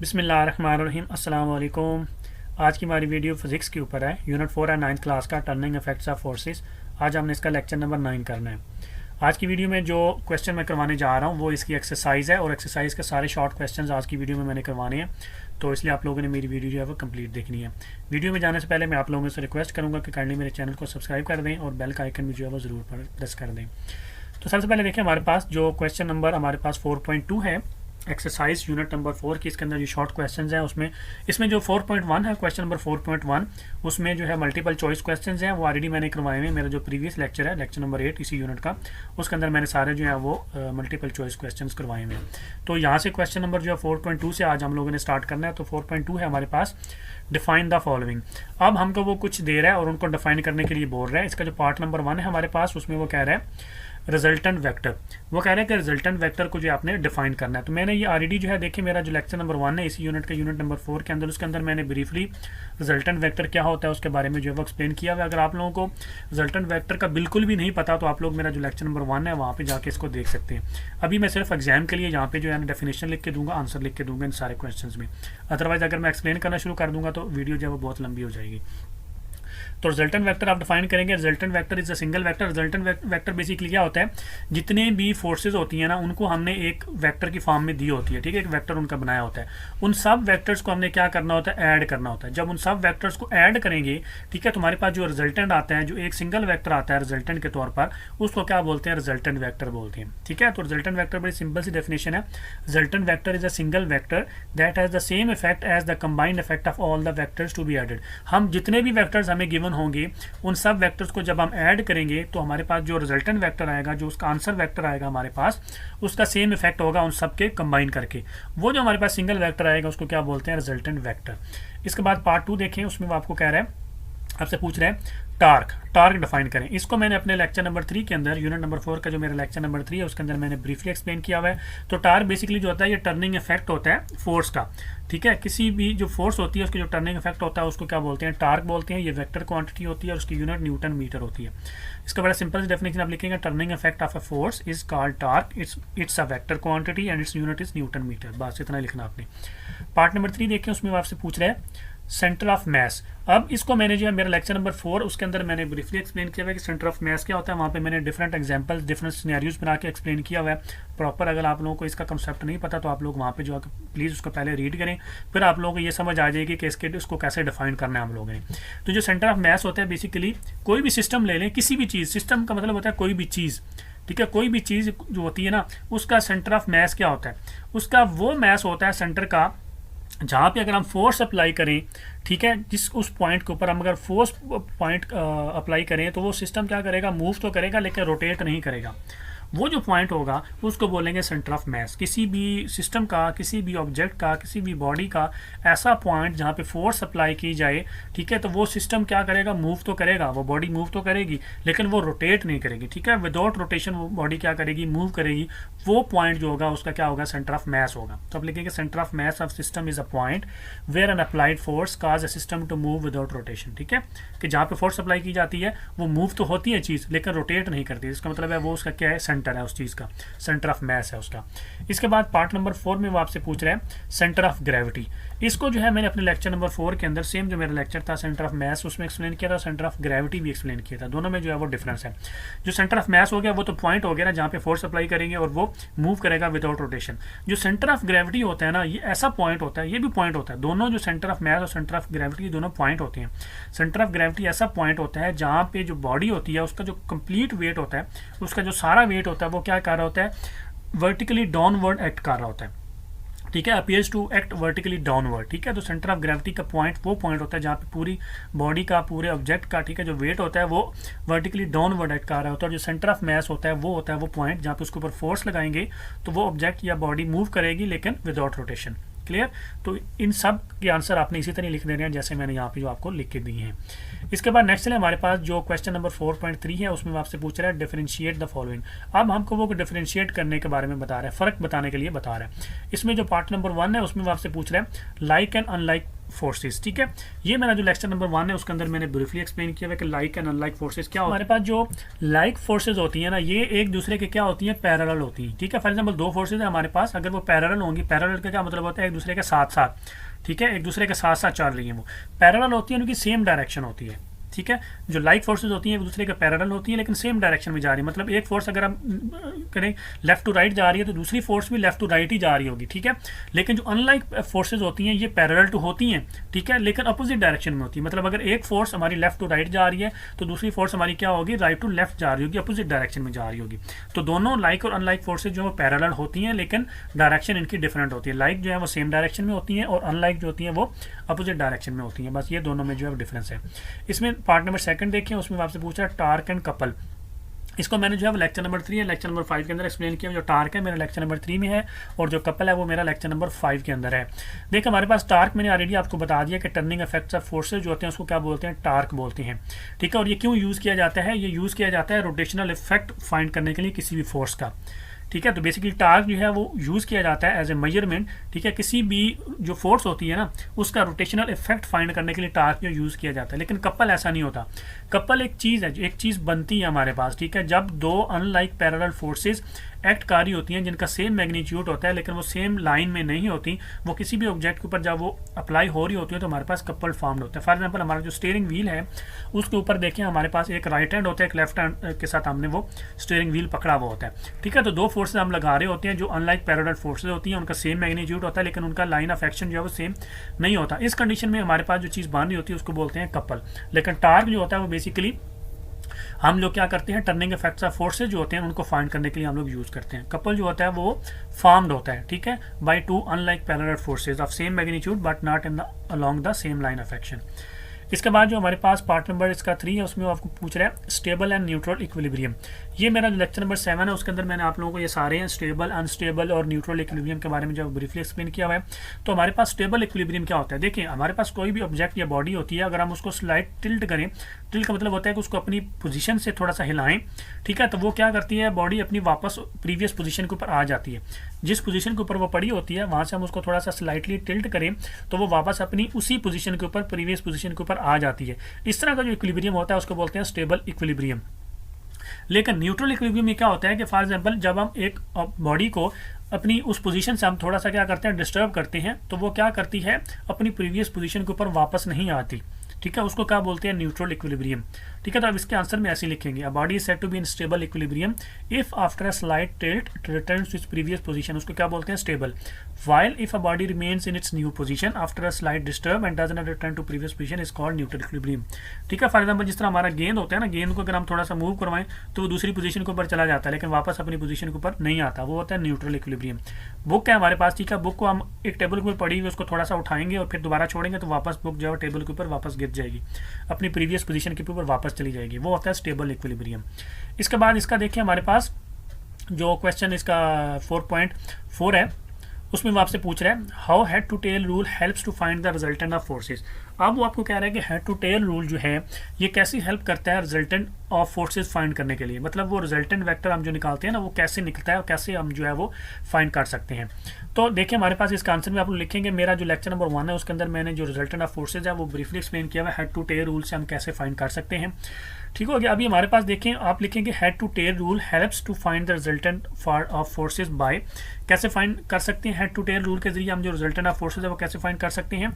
बिस्मिल्लाहिर्रहमानिर्रहीम अस्सलाम वालेकुम। आज की हमारी वीडियो फिज़िक्स के ऊपर है। यूनिट 4 है 9th क्लास का, टर्निंग इफेक्ट्स ऑफ फोर्सेस। आज हमने इसका लेक्चर नंबर 9 करना है। आज की वीडियो में जो क्वेश्चन मैं करवाने जा रहा हूँ वो इसकी एक्सरसाइज है, और एक्सरसाइज के सारे शॉर्ट क्वेश्चंस आज की वीडियो में मैंने करवाने हैं, तो इसलिए आप लोगों ने मेरी वीडियो जो है वो कंप्लीट देखनी है। वीडियो में जाने से पहले मैं आप लोगों से रिक्वेस्ट करूँगा कि काइंडली मेरे चैनल को सब्सक्राइब कर दें और बेल का आइकन भी जो है वो ज़रूर प्रेस कर दें। तो सबसे पहले देखिए, हमारे पास जो क्वेश्चन नंबर हमारे पास 4.2 है, एक्सरसाइज यूनिट नंबर 4 की, इसके अंदर जो शॉर्ट क्वेश्चंस हैं इसमें जो 4.1 है, क्वेश्चन नंबर 4.1, उसमें जो है मल्टीपल चॉइस क्वेश्चंस हैं। वो ऑलरेडी मैंने करवाए हैं। मेरा जो प्रीवियस लेक्चर है, लेक्चर नंबर 8 इसी यूनिट का, उसके अंदर मैंने सारे जो है वो मल्टीपल चॉइस क्वेश्चंस करवाए हुए हैं। तो यहाँ से क्वेश्चन नंबर जो है 4.2 से आज हम लोगों ने स्टार्ट करना है। तो 4.2 है हमारे पास, डिफाइन द फॉलोइंग। अब हमको वो कुछ दे रहा है और उनको डिफाइन करने के लिए बोल रहा है। इसका जो पार्ट नंबर 1 है हमारे पास, उसमें वो कह रहा है रिजल्टेंट वेक्टर। वो कह रहे हैं कि रिजल्टेंट वेक्टर को जो आपने डिफाइन करना है। तो मैंने ये ऑलरेडी जो है, देखिए मेरा जो लेक्चर नंबर 1 है इसी यूनिट के, यूनिट नंबर 4 के अंदर, उसके अंदर मैंने ब्रीफली रिजल्टेंट वेक्टर क्या होता है उसके बारे में जो है वो एक्सप्लेन किया हुआ है। अगर आप लोगों को रिजल्टेंट वेक्टर का बिल्कुल भी नहीं पता तो आप लोग मेरा जो लेक्चर नंबर 1 है वहाँ पर जाके इसको देख सकते हैं। अभी मैं सिर्फ एग्जाम के लिए यहाँ पे जो है डेफिनेशन लिख के दूंगा, आंसर लिख के दूंगा इन सारे क्वेश्चन में। अदरवाइज अगर मैं एक्सप्लेन करना शुरू कर दूंगा तो वीडियो जो है वो बहुत लंबी हो जाएगी। तो रिजल्टेंट वेक्टर आप डिफाइन करेंगे। Resultant vector is a single vector. Resultant vector basically क्या होता है, जितने भी फोर्सेज होती हैं ना उनको हमने एक वेक्टर की फॉर्म में दी होती है, ठीक है, एक वेक्टर उनका बनाया होता है। उन सब वेक्टर्स को हमने क्या करना होता है, ऐड करना होता है। जब उन सब वेक्टर्स को ऐड करेंगे, ठीक है, तुम्हारे पास जो रिजल्टेंट आता है, जो एक सिंगल वेक्टर आता है रिजल्टेंट के तौर पर, उसको क्या बोलते हैं, रिजल्टेंट वेक्टर बोलते हैं। ठीक है, तो रिजल्टेंट वेक्टर बड़ी सिंपल सी डेफिनेशन है। Resultant vector is a single vector that has the same effect as the combined effect of all the vectors to be added. हम जितने भी वेक्टर्स हमें गिवन होंगे, उन सब वेक्टर्स को जब हम ऐड करेंगे तो हमारे पास जो रिजल्टेंट वेक्टर आएगा, जो उसका आंसर वेक्टर आएगा हमारे पास, उसका सेम इफेक्ट होगा उन सब के कंबाइन करके। वो जो हमारे पास सिंगल वेक्टर आएगा उसको क्या बोलते हैं, रिजल्टेंट वेक्टर। इसके बाद पार्ट 2 देखें, उसमें वो आपको कह रहा है, आपसे पूछ रहे हैं टार्क डिफाइन करें। इसको मैंने अपने लेक्चर नंबर 3 के अंदर, यूनिट नंबर 4 का जो मेरा लेक्चर नंबर 3 है उसके अंदर मैंने ब्रीफली एक्सप्लेन किया हुआ है। तो टार्क बेसिकली जो होता है, ये टर्निंग इफेक्ट होता है फोर्स का। ठीक है, किसी भी जो फोर्स होती है उसके जो टर्निंग इफेक्ट होता है उसको क्या बोलते हैं, टार्क बोलते हैं। ये वेक्टर क्वांटिटी होती है और उसकी यूनिट न्यूटन मीटर होती है। इसका बड़ा सिंपल डेफिनेशन आप लिखेंगे, turning effect of a force is called torque, it's a vector quantity and its unit is newton metre. बस इतना लिखना आपने। पार्ट नंबर 3 देखें, उसमें आपसे पूछ रहे हैं सेंटर ऑफ मैस। अब इसको मैंने जो है मेरा लेक्चर नंबर 4 उसके अंदर मैंने ब्रीफली एक्सप्लेन किया हुआ है कि सेंटर ऑफ मैस क्या होता है। वहाँ पे मैंने डिफरेंट एग्जांपल्स, डिफरेंट सिनेरियोज बना के एक्सप्लेन किया हुआ है प्रॉपर। अगर आप लोगों को इसका कंसेप्ट नहीं पता तो आप लोग वहाँ पे जो है प्लीज़ उसको पहले रीड करें, फिर आप लोगों को ये समझ आ जाएगी कि इसको कैसे डिफाइन करना है हम लोगों ने। तो जो सेंटर ऑफ मैस होता है, बेसिकली कोई भी सिस्टम ले लें, किसी भी चीज़, सिस्टम का मतलब होता है कोई भी चीज़, ठीक है, कोई भी चीज़ जो होती है ना, उसका सेंटर ऑफ मैस क्या होता है, उसका वो मैस होता है सेंटर का जहाँ पे अगर हम फोर्स अप्लाई करें, ठीक है, उस पॉइंट के ऊपर हम अगर फोर्स पॉइंट अप्लाई करें तो वो सिस्टम क्या करेगा, मूव तो करेगा लेकिन रोटेट नहीं करेगा। वो जो पॉइंट होगा उसको बोलेंगे सेंटर ऑफ मैस। किसी भी सिस्टम का, किसी भी ऑब्जेक्ट का, किसी भी बॉडी का ऐसा पॉइंट जहाँ पे फोर्स अप्लाई की जाए, ठीक है, तो वो सिस्टम क्या करेगा, मूव तो करेगा, वो बॉडी मूव तो करेगी लेकिन वो रोटेट नहीं करेगी। ठीक है, विदाउट रोटेशन वो बॉडी क्या करेगी, मूव करेगी। वो पॉइंट जो होगा उसका क्या होगा, सेंटर ऑफ मैस होगा। तो अब लिखेंगे centre of mass of system is a point where an applied force cause a system to move without rotation. ठीक है, कि जहाँ पे फोर्स अप्लाई की जाती है वो मूव तो होती है चीज़ लेकिन रोटेट नहीं करती। इसका मतलब है वो उसका क्या है, सेंटर है, उस चीज़ का सेंटर ऑफ मैस है उसका। इसके बाद पार्ट नंबर 4 में वो आपसे पूछ रहे हैं सेंटर ऑफ ग्रेविटी। इसको जो है मैंने अपने लेक्चर नंबर 4 के अंदर, सेम जो मेरा लेक्चर था सेंटर ऑफ मैस, उसमें एक्सप्लेन किया था, सेंटर ऑफ ग्रेविटी भी एक्सप्लेन किया था। दोनों में जो है वो डिफरेंस है। जो सेंटर ऑफ मैस हो गया वो तो पॉइंट हो गया ना जहाँ पे फोर्स अप्लाई करेंगे और वो मूव करेगा विदाउट रोटेशन। जो सेंटर ऑफ ग्रेविटी होता है ना, ये ऐसा पॉइंट होता है, ये भी पॉइंट होता है। दोनों जो सेंटर ऑफ मैस और सेंटर ऑफ ग्रेविटी दोनों पॉइंट होते हैं। सेंटर ऑफ ग्रेविटी ऐसा पॉइंट होता है जहाँ पे जो बॉडी होती है उसका जो कंप्लीट वेट होता है, उसका जो सारा वेट होता है वो क्या कर रहा होता है, वर्टिकली डाउनवर्ड एक्ट कर रहा होता है। ठीक है, appears to act vertically downward. ठीक है, तो सेंटर ऑफ ग्रेविटी का पॉइंट वो पॉइंट होता है जहाँ पे पूरी बॉडी का, पूरे ऑब्जेक्ट का, ठीक है, जो वेट होता है वो वर्टिकली डाउनवर्ड एक्ट कर रहा होता है। और जो सेंटर ऑफ मैस होता है वो होता है वो पॉइंट जहाँ पे उसके ऊपर फोर्स लगाएंगे तो वो ऑब्जेक्ट या बॉडी मूव करेगी लेकिन विदाउट रोटेशन। क्लियर, तो इन सब के आंसर आपने इसी तरह लिख देने हैं जैसे मैंने यहाँ पे जो आपको लिख के दिए हैं। इसके बाद नेक्स्ट है हमारे पास जो क्वेश्चन नंबर 4.3 है, उसमें आपसे पूछ रहा है डिफरेंशिएट द फॉलोइंग। अब हमको वो डिफरेंशिएट करने के बारे में बता रहा है, फर्क बताने के लिए बता रहा है। इसमें जो पार्ट नंबर 1 है उसमें आपसे पूछ रहा है लाइक एंड अनलाइक फोर्सेस। ठीक है, ये मेरा जो लेक्चर नंबर 1 है उसके अंदर मैंने ब्रीफली एक्सप्लेन किया है कि लाइक एंड अनलाइक फोर्सेस क्या हमारे पास जो लाइक फोर्सेज होती हैं ना, ये एक दूसरे के क्या होती हैं, पैरेलल होती हैं। ठीक है, फॉर एग्जांपल दो फोर्सेज है हमारे पास, अगर वो पैरेलल होंगी, पैरेलल का क्या मतलब होता है, एक दूसरे के साथ साथ, ठीक है, एक दूसरे के साथ साथ चल रही है, वो पैरेलल होती है, उनकी सेम डायरेक्शन होती है। ठीक है, जो लाइक फोर्सेज होती हैं एक दूसरे के पैरेलल होती हैं लेकिन सेम डायरेक्शन में जा रही है। मतलब एक फोर्स अगर हम करें लेफ्ट टू राइट जा रही है तो दूसरी फोर्स भी लेफ्ट टू राइट ही जा रही होगी। ठीक है, लेकिन जो अनलाइक फोर्सेज होती हैं ये पैरेलल टू होती हैं, ठीक है, लेकिन अपोजिट डायरेक्शन में होती है। मतलब अगर एक फोर्स हमारी लेफ्ट टू राइट जा रही है तो दूसरी फोर्स हमारी क्या होगी, राइट टू लेफ्ट जा रही होगी, अपोजिट डायरेक्शन में जा रही होगी। तो दोनों लाइक और अनलाइक फोर्सेज जो है पैरेलल होती हैं लेकिन डायरेक्शन इनकी डिफरेंट होती है। लाइक जो है वो सेम डायरेक्शन में होती हैं और अनलाइक जो होती हैं वो अपोजिट डायरेक्शन में होती हैं। बस ये दोनों में जो है डिफरेंस है। इसमें पार्ट नंबर 2 देखिए, उसमें आपसे पूछा टार्क एंड कपल। इसको मैंने जो है लेक्चर नंबर 3 है, लेक्चर नंबर 5 के अंदर एक्सप्लेन किया। जो टार्क है मेरा लेक्चर नंबर 3 में है और जो कपल है वो मेरा लेक्चर नंबर 5 के अंदर है। देखिए हमारे पास टार्क मैंने ऑलरेडी आपको बता दिया कि टर्निंग इफेक्ट्स ऑफ फोर्सेज जो होते हैं उसको क्या बोलते हैं, टार्क बोलते हैं। ठीक है, और ये क्यों यूज़ किया जाता है, ये यूज़ किया जाता है रोटेशनल इफेक्ट फाइंड करने के लिए किसी भी फोर्स का। ठीक है, तो बेसिकली टार्क जो है वो यूज़ किया जाता है एज ए मेजरमेंट। ठीक है, किसी भी जो फोर्स होती है ना उसका रोटेशनल इफेक्ट फाइंड करने के लिए टार्क जो यूज़ किया जाता है। लेकिन कपल ऐसा नहीं होता। कपल एक चीज़ है, एक चीज़ बनती है हमारे पास। ठीक है, जब दो अनलाइक पैरेलल फोर्सेस एक्ट कारी होती हैं जिनका सेम मैग्नीट्यूड होता है लेकिन वो सेम लाइन में नहीं होती, वो किसी भी ऑब्जेक्ट के ऊपर जब वो अप्लाई हो रही होती है तो हमारे पास कपल फॉर्म्ड होता है। फॉर एग्जांपल हमारा जो स्टीयरिंग व्हील है उसके ऊपर देखें हमारे पास एक राइट हैंड होता है, एक लेफ्ट हैंड के साथ हमने वो स्टीयरिंग व्हील पकड़ा हुआ होता है। ठीक है, तो दो फोर्सेज हम लगा रहे होते हैं जो अनलाइक पैरेलल फोर्सेज होती हैं, उनका सेम मैग्नीट्यूड होता है लेकिन उनका लाइन ऑफ एक्शन जो है वो सेम नहीं होता। इस कंडीशन में हमारे पास जो चीज़ बन रही होती है उसको बोलते हैं कपल। लेकिन टार्क जो होता है वो बेसिकली हम लोग क्या करते हैं, टर्निंग इफेक्ट्स ऑफ फोर्सेज जो होते हैं उनको फाइंड करने के लिए हम लोग यूज करते हैं। कपल जो होता है वो फॉर्म्ड होता है, ठीक है, by two unlike parallel forces of same magnitude but not in the along the same line of action. इसके बाद जो हमारे पास पार्ट नंबर इसका 3 है उसमें आपको पूछ रहा है स्टेबल एंड न्यूट्रल इक्विलिब्रियम। ये मेरा लेक्चर नंबर 7 है, उसके अंदर मैंने आप लोगों को ये सारे हैं स्टेबल, अनस्टेबल और न्यूट्रल इक्विलिब्रियम के बारे में जो ब्रीफली एक्सप्लेन किया हुआ है। तो हमारे पास स्टेबल इक्विलिब्रियम क्या होता है, देखिए हमारे पास कोई भी ऑब्जेक्ट या बॉडी होती है, अगर हम उसको स्लाइड टिल्ट करें, टिल्ट का मतलब होता है कि उसको अपनी पोजीशन से थोड़ा सा हिलाएं, ठीक है, तो वो क्या करती है, बॉडी अपनी वापस प्रीवियस पोजीशन के ऊपर आ जाती है। जिस पोजीशन के ऊपर वो पड़ी होती है वहाँ से हम उसको थोड़ा सा स्लाइटली टिल्ट करें तो वो वापस अपनी उसी पोजीशन के ऊपर, प्रीवियस पोजीशन के ऊपर आ जाती है। इस तरह का जो इक्विलिब्रियम होता है उसको बोलते हैं स्टेबल इक्विलिब्रियम। लेकिन न्यूट्रल इक्विलिब्रियम में क्या होता है कि फॉर एग्जांपल जब हम एक बॉडी को अपनी उस पोजीशन से हम थोड़ा सा क्या करते हैं, डिस्टर्ब करते हैं, तो वो क्या करती है, अपनी प्रीवियस पोजीशन के ऊपर वापस नहीं आती। ठीक है, उसको क्या बोलते हैं, न्यूट्रल इक्विलिब्रियम। ठीक है, तो अब इसके आंसर में ऐसे लिखेंगे, a body is said to be in stable equilibrium if after a slight tilt returns to its previous position, उसको क्या बोलते हैं, stable. While if a body remains in its new position after a slight disturb and does not return to previous position is called neutral equilibrium. ठीक है, for example जिस तरह हमारा गेंद होता है ना, गेंद को अगर हम थोड़ा सा मूव करवाएं तो वो दूसरी पोजीशन के ऊपर चला जाता है लेकिन वापस अपनी पोजीशन के ऊपर नहीं आता, वो होता है न्यूट्रल इक्विलिब्रियम। बुक है हमारे पास, ठीक है, बुक को हम एक टेबल के ऊपर पड़ी हुई उसको थोड़ा सा उठाएंगे और फिर दोबारा छोड़ेंगे तो वापस बुक जो है टेबल के ऊपर वापस गिर जाएगी, अपनी प्रीवियस पोजीशन के ऊपर वापस चली जाएगी, वो होता है स्टेबल इक्विलिब्रियम। इसके बाद इसका देखिए हमारे पास जो क्वेश्चन इसका 4.4 है उसमें वो आपसे पूछ रहा है how head to tail rule helps to find the resultant of forces. अब वो आपको कह रहा है कि हेड टू टेल रूल जो है ये कैसे हेल्प करता है रिजल्टेंट ऑफ फोर्सेस फाइंड करने के लिए, मतलब वो रिजल्टेंट वेक्टर हम जो निकालते हैं ना वो कैसे निकलता है और कैसे हम जो है वो फाइंड कर सकते हैं। तो देखिए हमारे पास इसका आंसर में आप लोग लिखेंगे, मेरा जो लेक्चर नंबर 1 है उसके अंदर मैंने जो रिजल्टेंट ऑफ फोर्सेज है वो ब्रीफली एक्सप्लेन किया हुआ है, हेड टू टेल रूल से हम कैसे फाइंड कर सकते हैं। ठीक हो गया, अभी हमारे पास देखें आप लिखेंगे head to tail rule helps to find the resultant of forces by, कैसे फाइंड कर सकते हैं, हेड टू टेल रूल के जरिए हम जो रिजल्टेंट ऑफ फोर्सेज है वो कैसे फाइंड कर सकते हैं,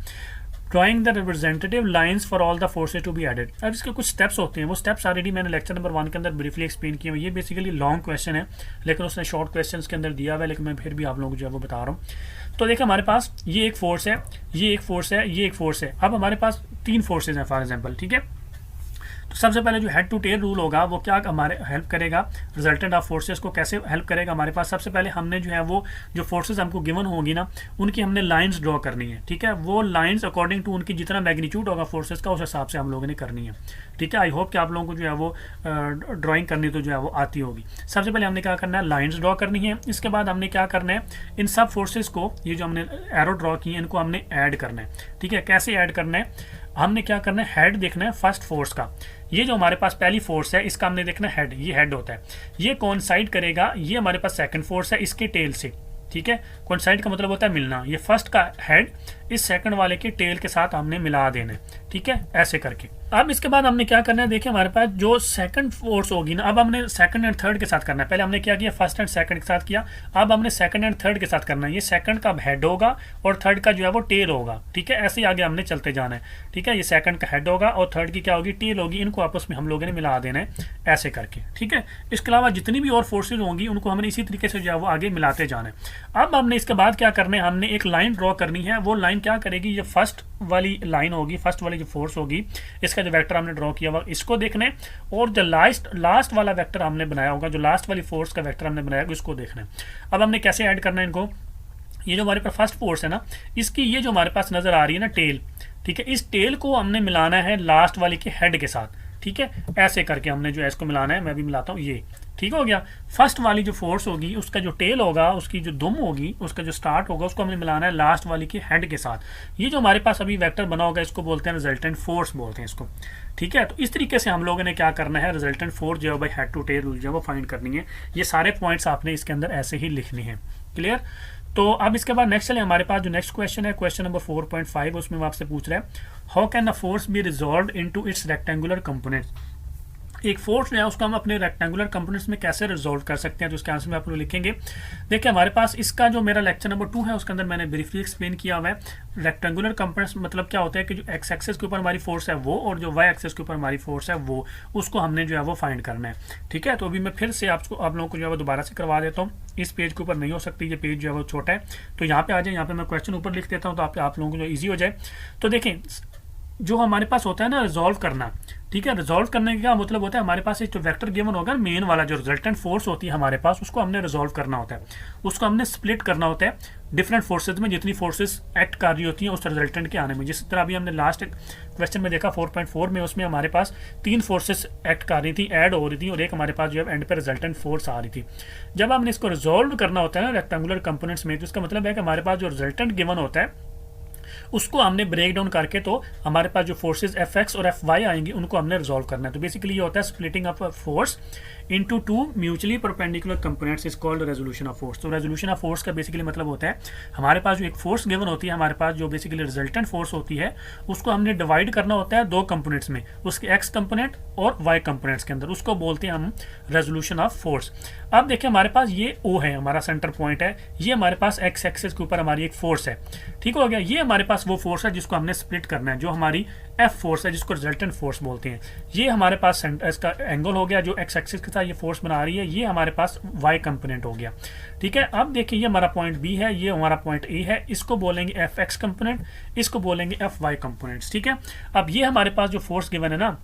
drawing the representative lines for all the forces to be added. अब इसके कुछ स्टेप्स होते हैं, वो स्टेप्स ऑलरेडी मैंने लेक्चर नंबर 1 के अंदर ब्रीफली एक्सप्लेन किए हुए। ये बेसिकली लॉन्ग क्वेश्चन है लेकिन उसने शॉर्ट क्वेश्चन के अंदर दिया हुआ है, लेकिन मैं फिर भी आप लोगों को जो है वो बता रहा हूँ। तो देखिए हमारे पास ये एक फोर्स है, ये एक फोर्स है, ये एक फोर्स है। अब हमारे पास 3 फोर्सेज हैं फॉर एग्जाम्पल, ठीक है। तो सबसे पहले जो हेड टू टेल रूल होगा वो क्या हमारे हेल्प करेगा, रिजल्टेंट ऑफ फोर्सेस को कैसे हेल्प करेगा हमारे पास। सबसे पहले हमने जो है वो जो फोर्सेस हमको गिवन होंगी ना उनकी हमने लाइंस ड्रॉ करनी है, ठीक है। वो लाइंस अकॉर्डिंग टू उनकी जितना मैग्नीट्यूड होगा फोर्सेस का उस हिसाब से हम लोगों ने करनी है, ठीक है। आई होप कि आप लोगों को जो है वो ड्राइंग करनी तो जो है वो आती होगी। सबसे पहले हमने क्या करना है, लाइंस ड्रॉ करनी है। इसके बाद हमने क्या करना है, इन सब फोर्सेस को, ये जो हमने एरो ड्रॉ किए इनको हमने ऐड करना है, ठीक है। कैसे ऐड करना है, हमने क्या करना है, हेड देखना है फर्स्ट फोर्स का। ये जो हमारे पास पहली फोर्स है इसका हमने देखना है हेड, ये हेड होता है। ये कौन साइड करेगा, ये हमारे पास सेकंड फोर्स है इसके टेल से, ठीक है, कोइंसाइड का मतलब होता है मिलना। ये फर्स्ट का हेड इस सेकंड वाले के टेल के साथ हमने मिला देना है, ठीक है, ऐसे करके। अब इसके बाद हमने क्या करना है, देखिए हमारे पास जो सेकंड फोर्स होगी ना, अब हमने सेकंड एंड थर्ड के साथ करना है। पहले हमने क्या किया, फर्स्ट एंड सेकंड के साथ किया, अब हमने सेकंड एंड थर्ड के साथ करना है। ये सेकंड का हेड होगा और थर्ड का जो है वो टेल होगा, ठीक है, ऐसे ही आगे हमने चलते जाना है, ठीक है। ये सेकंड का हेड होगा और थर्ड की क्या होगी, टेल होगी। इनको आपस में हम लोगों ने मिला देना है ऐसे करके, ठीक है। इसके अलावा जितनी भी और फोर्सेज होंगी उनको हमने इसी तरीके से जो है वो आगे मिलाते जाना है। अब हमने इसके बाद क्या करना है, हमने एक लाइन ड्रॉ करनी है। वो लाइन क्या करेगी, ये फर्स्ट वाली लाइन होगी, फर्स्ट वाली जो फोर्स होगी, इसका जो वेक्टर हमने ड्रॉ किया हुआ इसको देखना है, और जो लास्ट वाला वेक्टर हमने बनाया होगा, जो लास्ट वाली फोर्स का वेक्टर हमने बनाया होगा, इसको देखना है। अब हमने कैसे ऐड करना है इनको, ये जो हमारे पास फर्स्ट फोर्स है ना, इसकी ये जो हमारे पास नजर आ रही है ना टेल, ठीक है, इस टेल को हमने मिलाना है लास्ट वाली के हेड के साथ, ठीक है, ऐसे करके हमने जो है इसको मिलाना है। मैं भी मिलाता हूँ, ये ठीक हो गया। फर्स्ट वाली जो फोर्स होगी उसका जो टेल होगा, उसकी जो दुम होगी, उसका जो स्टार्ट होगा, उसको हमने मिलाना है लास्ट वाली के हेड के साथ। ये जो हमारे पास अभी वेक्टर बना होगा इसको बोलते हैं रिजल्टेंट फोर्स बोलते हैं इसको, ठीक है। तो इस तरीके से हम लोगों ने क्या करना है, रिजल्टेंट फोर्स जो है भाई हेड टू टेल जो है वो फाइंड करनी है। ये सारे पॉइंट्स आपने इसके अंदर ऐसे ही लिखने हैं, क्लियर। तो अब इसके बाद नेक्स्ट चले, हमारे पास जो नेक्स्ट क्वेश्चन है, क्वेश्चन नंबर 4.5, उसमें वो आपसे पूछ रहा है, how can the force be resolve into its rectangular components. एक फोर्स जो है उसको हम अपने रेक्टेंगुलर कंपोनेंट्स में कैसे रिजॉल्व कर सकते हैं, तो इसके आंसर में आप लोग लिखेंगे। देखिए हमारे पास इसका जो मेरा लेक्चर नंबर 2 है उसके अंदर मैंने ब्रीफली एक्सप्लेन किया हुआ है। रेक्टेंगुलर कंपोनेंट्स मतलब क्या होता है कि जो एक्स एक्सिस के ऊपर हमारी फोर्स है वो, और जो वाई एक्सिस के ऊपर हमारी फोर्स है वो, उसको हमने जो है वो फाइंड करना है, ठीक है। तो अभी मैं फिर से आप लोगों को जो है वो दोबारा से करवा देता हूँ। इस पेज के ऊपर नहीं हो सकती, ये पेज जो है वो छोटा है, तो यहाँ पे आ जाए, यहाँ पे मैं क्वेश्चन ऊपर लिख देता हूँ, तो आप लोगों को जो ईजी हो जाए। तो देखें, जो हमारे पास होता है ना रिजॉल्व करना, ठीक है, रिजॉल्व करने का मतलब होता है हमारे पास एक जो वेक्टर गिवन होगा मेन वाला, जो रिजल्टेंट फोर्स होती है हमारे पास, उसको हमने रिजॉल्व करना होता है, उसको हमने स्प्लिट करना होता है डिफरेंट फोर्सेज में, जितनी फोर्सेज एक्ट कर रही होती हैं उस रिजल्टेंट के आने में। जिस तरह अभी हमने लास्ट क्वेश्चन में देखा 4.4 में, उसमें हमारे पास 3 फोर्सेज एक्ट कर रही थी, ऐड हो रही थी, और एक हमारे पास जो है एंड पे रिजल्टेंट फोर्स आ रही थी। जब हमने इसको रिजॉल्व करना होता है ना रेक्टेंगुलर कंपोनेंट्स में, तो इसका मतलब है कि हमारे पास जो रिजल्टेंट गिवन होता है उसको हमने ब्रेक डाउन करके, तो हमारे पास जो फोर्सेज एफ एक्स और एफ वाई आएंगी उनको हमने रिजॉल्व करना है। तो बेसिकली ये होता है splitting of force into 2 mutually perpendicular components is called resolution of force. तो रेजोल्यूशन ऑफ फोर्स का बेसिकली मतलब होता है हमारे पास जो एक फोर्स गिवन होती है, हमारे पास जो बेसिकली रिजल्टेंट फोर्स होती है, उसको हमने डिवाइड करना होता है 2 कंपोनेंट्स में, उसके एक्स कंपोनेंट और वाई कंपोनेंट्स के अंदर, उसको बोलते हैं हम रेजोल्यूशन ऑफ फोर्स। अब देखिए हमारे पास ये ओ है, हमारा सेंटर पॉइंट है, ये हमारे पास एक्स एक्सिस के ऊपर हमारी एक फोर्स है, ठीक हो गया। ये हमारे पास वो फोर्स है जिसको हमने स्प्लिट करना है, जो हमारी एफ फोर्स है, जिसको रिजल्टेंट फोर्स बोलते हैं। ये हमारे पास इसका एंगल हो गया, जो एक्स एक्सिस के साथ ये फोर्स बना रही है, ये हमारे पास वाई कंपोनेंट हो गया, ठीक है। अब देखिए ये हमारा पॉइंट बी है, ये हमारा पॉइंट ए है, इसको बोलेंगे एफ एक्स कंपोनेंट, इसको बोलेंगे एफ वाई कंपोनेंट्स, ठीक है। अब ये हमारे पास जो फोर्स गिवन है ना,